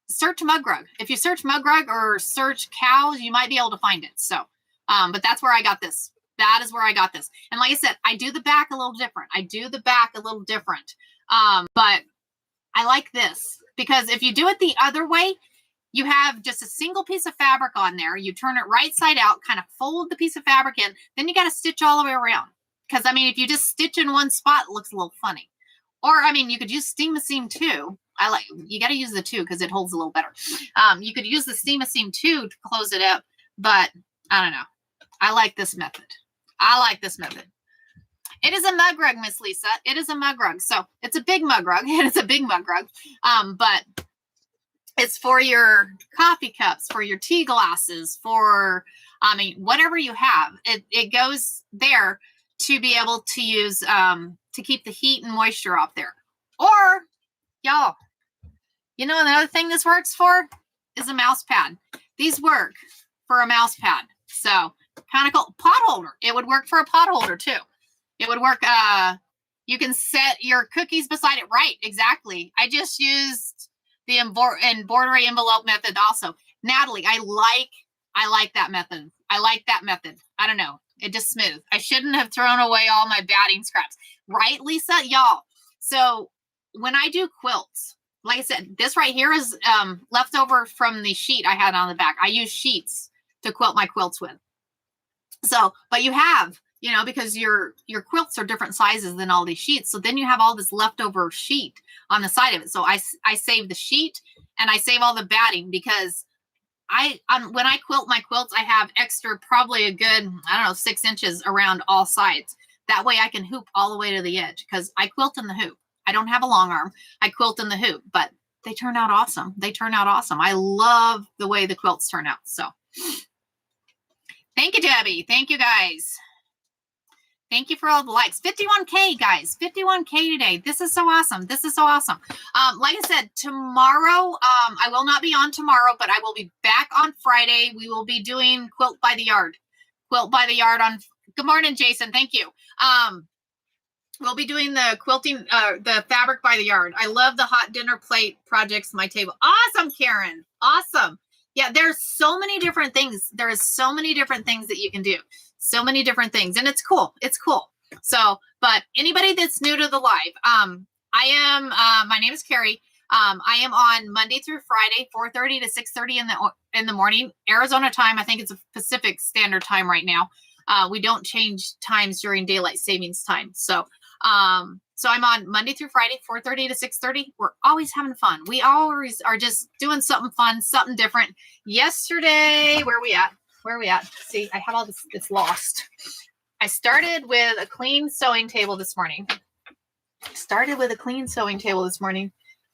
Search mug rug. If you search mug rug or search cows, you might be able to find it. So, but that's where I got this. That is where I got this. And like I said, I do the back a little different. But I like this because if you do it the other way, you have just a single piece of fabric on there. You turn it right side out, kind of fold the piece of fabric in. Then you got to stitch all the way around. Because, I mean, if you just stitch in one spot, it looks a little funny. Or, I mean, you could use steam a seam too. You got to use the 2 because it holds a little better. You could use the steam a seam 2 to close it up. But, I don't know. I like this method. It is a mug rug, Miss Lisa. It is a mug rug. So, it's a big mug rug. But it's for your coffee cups, for your tea glasses, for, I mean, whatever you have. It goes there to be able to use to keep the heat and moisture off there. Or, y'all, you know another thing this works for is a mouse pad. These work for a mouse pad. So, kind of cool. Pot holder. It would work for a pot holder too. It would work. You can set your cookies beside it. Right, exactly. I just used the embroidery envelope method also. Natalie, I like that method. I don't know. It just smooth. I shouldn't have thrown away all my batting scraps. Right, Lisa? Y'all. So when I do quilts, like I said, this right here is leftover from the sheet I had on the back. I use sheets to quilt my quilts with. So, but you have, you know, because your quilts are different sizes than all these sheets. So then you have all this leftover sheet on the side of it. So I save the sheet and I save all the batting because when I quilt my quilts, I have extra, probably a good, 6 inches around all sides. That way I can hoop all the way to the edge because I quilt in the hoop. I don't have a long arm. I quilt in the hoop, but they turn out awesome. I love the way the quilts turn out. So thank you, Debbie. Thank you, guys. Thank you for all the likes. 51K, guys. 51K today. This is so awesome. Like I said, tomorrow, I will not be on tomorrow, but I will be back on Friday. We will be doing Quilt by the Yard. On. Good morning, Jason. Thank you. We'll be doing the quilting, the fabric by the yard. I love the hot dinner plate projects, my table. Awesome, Karen. Awesome. Yeah, there's so many different things. There is so many different things that you can do. So many different things. And it's cool. So, but anybody that's new to the live, my name is Carrie. I am on Monday through Friday, 4:30 to 6:30 in the morning, Arizona time. I think it's a Pacific Standard Time right now. We don't change times during daylight savings time. So I'm on Monday through Friday, 4:30 to 6:30. We're always having fun. We always are just doing something fun, something different. Yesterday, where are we at? See, I have all this, it's lost. I started with a clean sewing table this morning.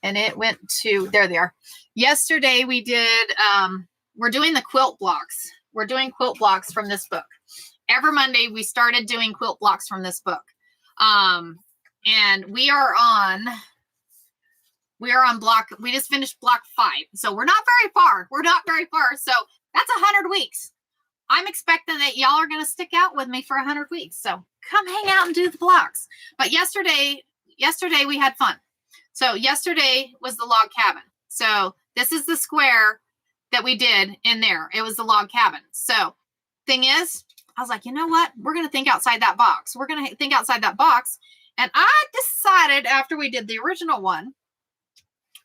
And it went to, there they are. Yesterday we did, we're doing the quilt blocks. We're doing quilt blocks from this book. Every Monday we started doing quilt blocks from this book. And we are on block, we just finished block 5. So we're not very far. So that's 100 weeks. I'm expecting that y'all are going to stick out with me for 100 weeks. So come hang out and do the blocks. But yesterday we had fun. So yesterday was the log cabin. So this is the square that we did in there. It was the log cabin. So thing is, I was like, you know what? We're going to think outside that box. And I decided after we did the original one,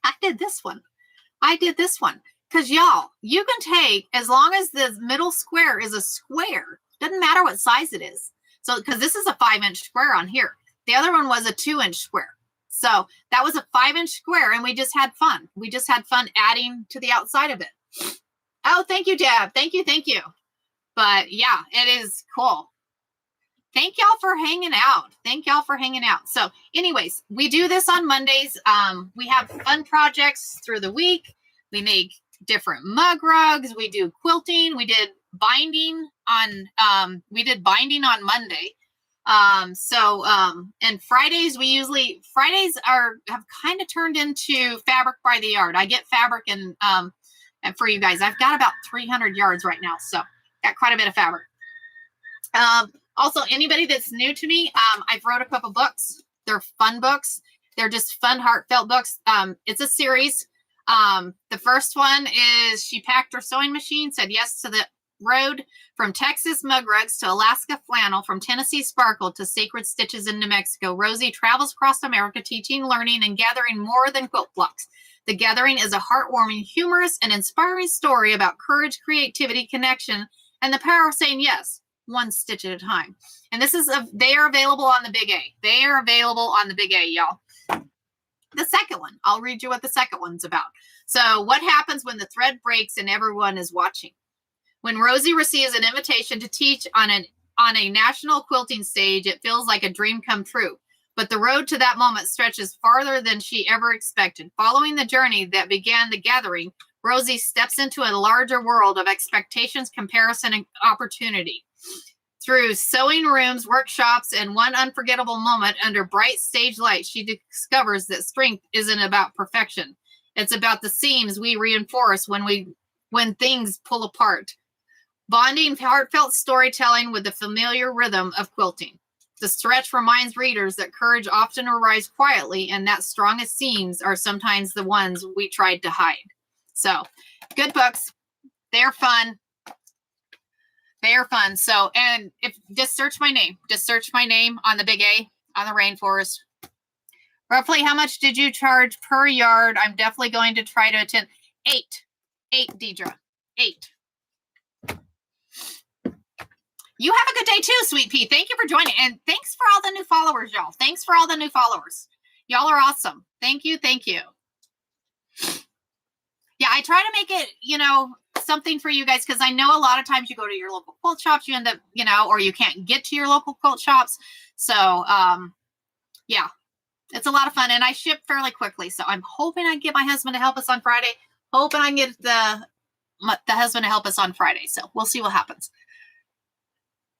I did this one. Because y'all, you can take, as long as the middle square is a square, doesn't matter what size it is. So, because this is a 5-inch square on here. The other one was a 2-inch square. So that was a 5-inch square, and we just had fun. We just had fun adding to the outside of it. Oh, thank you, Deb. Thank you. But yeah, it is cool. Thank y'all for hanging out. Thank y'all for hanging out. So anyways, we do this on Mondays. We have fun projects through the week. We make different mug rugs. We do quilting. We did binding on Monday. And Fridays, Fridays have kind of turned into fabric by the yard. I get fabric and for you guys, I've got about 300 yards right now. So got quite a bit of fabric. Also, anybody that's new to me, I've wrote a couple books. They're fun books. They're just fun, heartfelt books. It's a series. The first one is She Packed Her Sewing Machine, Said Yes to the Road, From Texas Mug Rugs to Alaska Flannel, From Tennessee Sparkle to Sacred Stitches in New Mexico. Rosie travels across America teaching, learning, and gathering more than quilt blocks. The Gathering is a heartwarming, humorous, and inspiring story about courage, creativity, connection, and the power of saying yes, one stitch at a time. And they are available on the Big A. They are available on the Big A, y'all. The second one, I'll read you what the second one's about. So what happens when the thread breaks and everyone is watching? When Rosie receives an invitation to teach on a national quilting stage, it feels like a dream come true. But the road to that moment stretches farther than she ever expected. Following the journey that began the Gathering, Rosie steps into a larger world of expectations, comparison, and opportunity. Through sewing rooms, workshops, and one unforgettable moment under bright stage light, she discovers that strength isn't about perfection. It's about the seams we reinforce when things pull apart. Bonding heartfelt storytelling with the familiar rhythm of quilting. The stretch reminds readers that courage often arrives quietly, and that strongest seams are sometimes the ones we tried to hide. So, good books. They're fun. They are fun. So, and just search my name on the Big A, on the Rainforest. Roughly how much did you charge per yard? I'm definitely going to try to attend. 8, Deidre. 8. You have a good day too, Sweet Pea. Thank you for joining. And thanks for all the new followers, y'all. Thanks for all the new followers. Y'all are awesome. Thank you. Yeah, I try to make it, something for you guys, because I know a lot of times you go to your local quilt shops, you end up, or you can't get to your local quilt shops. So, yeah, it's a lot of fun, and I ship fairly quickly. So I'm hoping I can get my husband to help us on Friday. Hoping I can get the husband to help us on Friday. So we'll see what happens.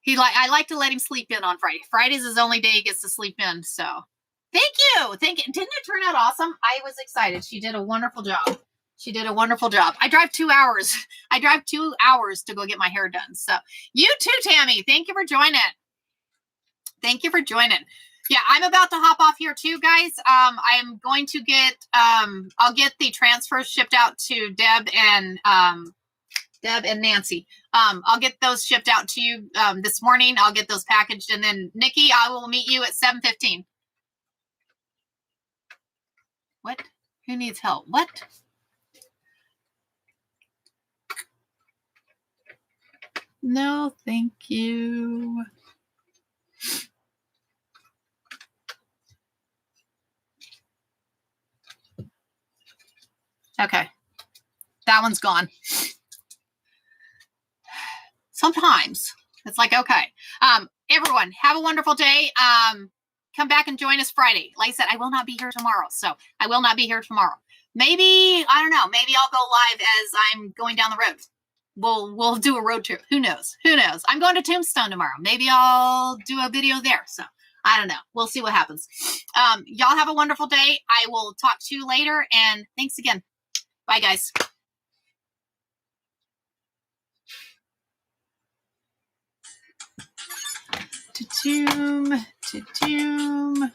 I like to let him sleep in on Friday. Friday's his only day he gets to sleep in. So thank you. Didn't it turn out awesome? I was excited. She did a wonderful job. I drive 2 hours. To go get my hair done. So you too, Tammy. Thank you for joining. Yeah, I'm about to hop off here too, guys. I am going to I'll get the transfers shipped out to Deb and Nancy. I'll get those shipped out to you this morning. I'll get those packaged, and then Nikki, I will meet you at 7:15. What? Who needs help? What? No, thank you. Okay. That one's gone. Sometimes it's like, okay. Everyone, have a wonderful day. Come back and join us Friday. Like I said, I will not be here tomorrow. Maybe, I don't know. Maybe I'll go live as I'm going down the road. We'll do a road trip. Who knows? I'm going to Tombstone tomorrow. Maybe I'll do a video there. So I don't know. We'll see what happens. Y'all have a wonderful day. I will talk to you later. And thanks again. Bye, guys. To doom.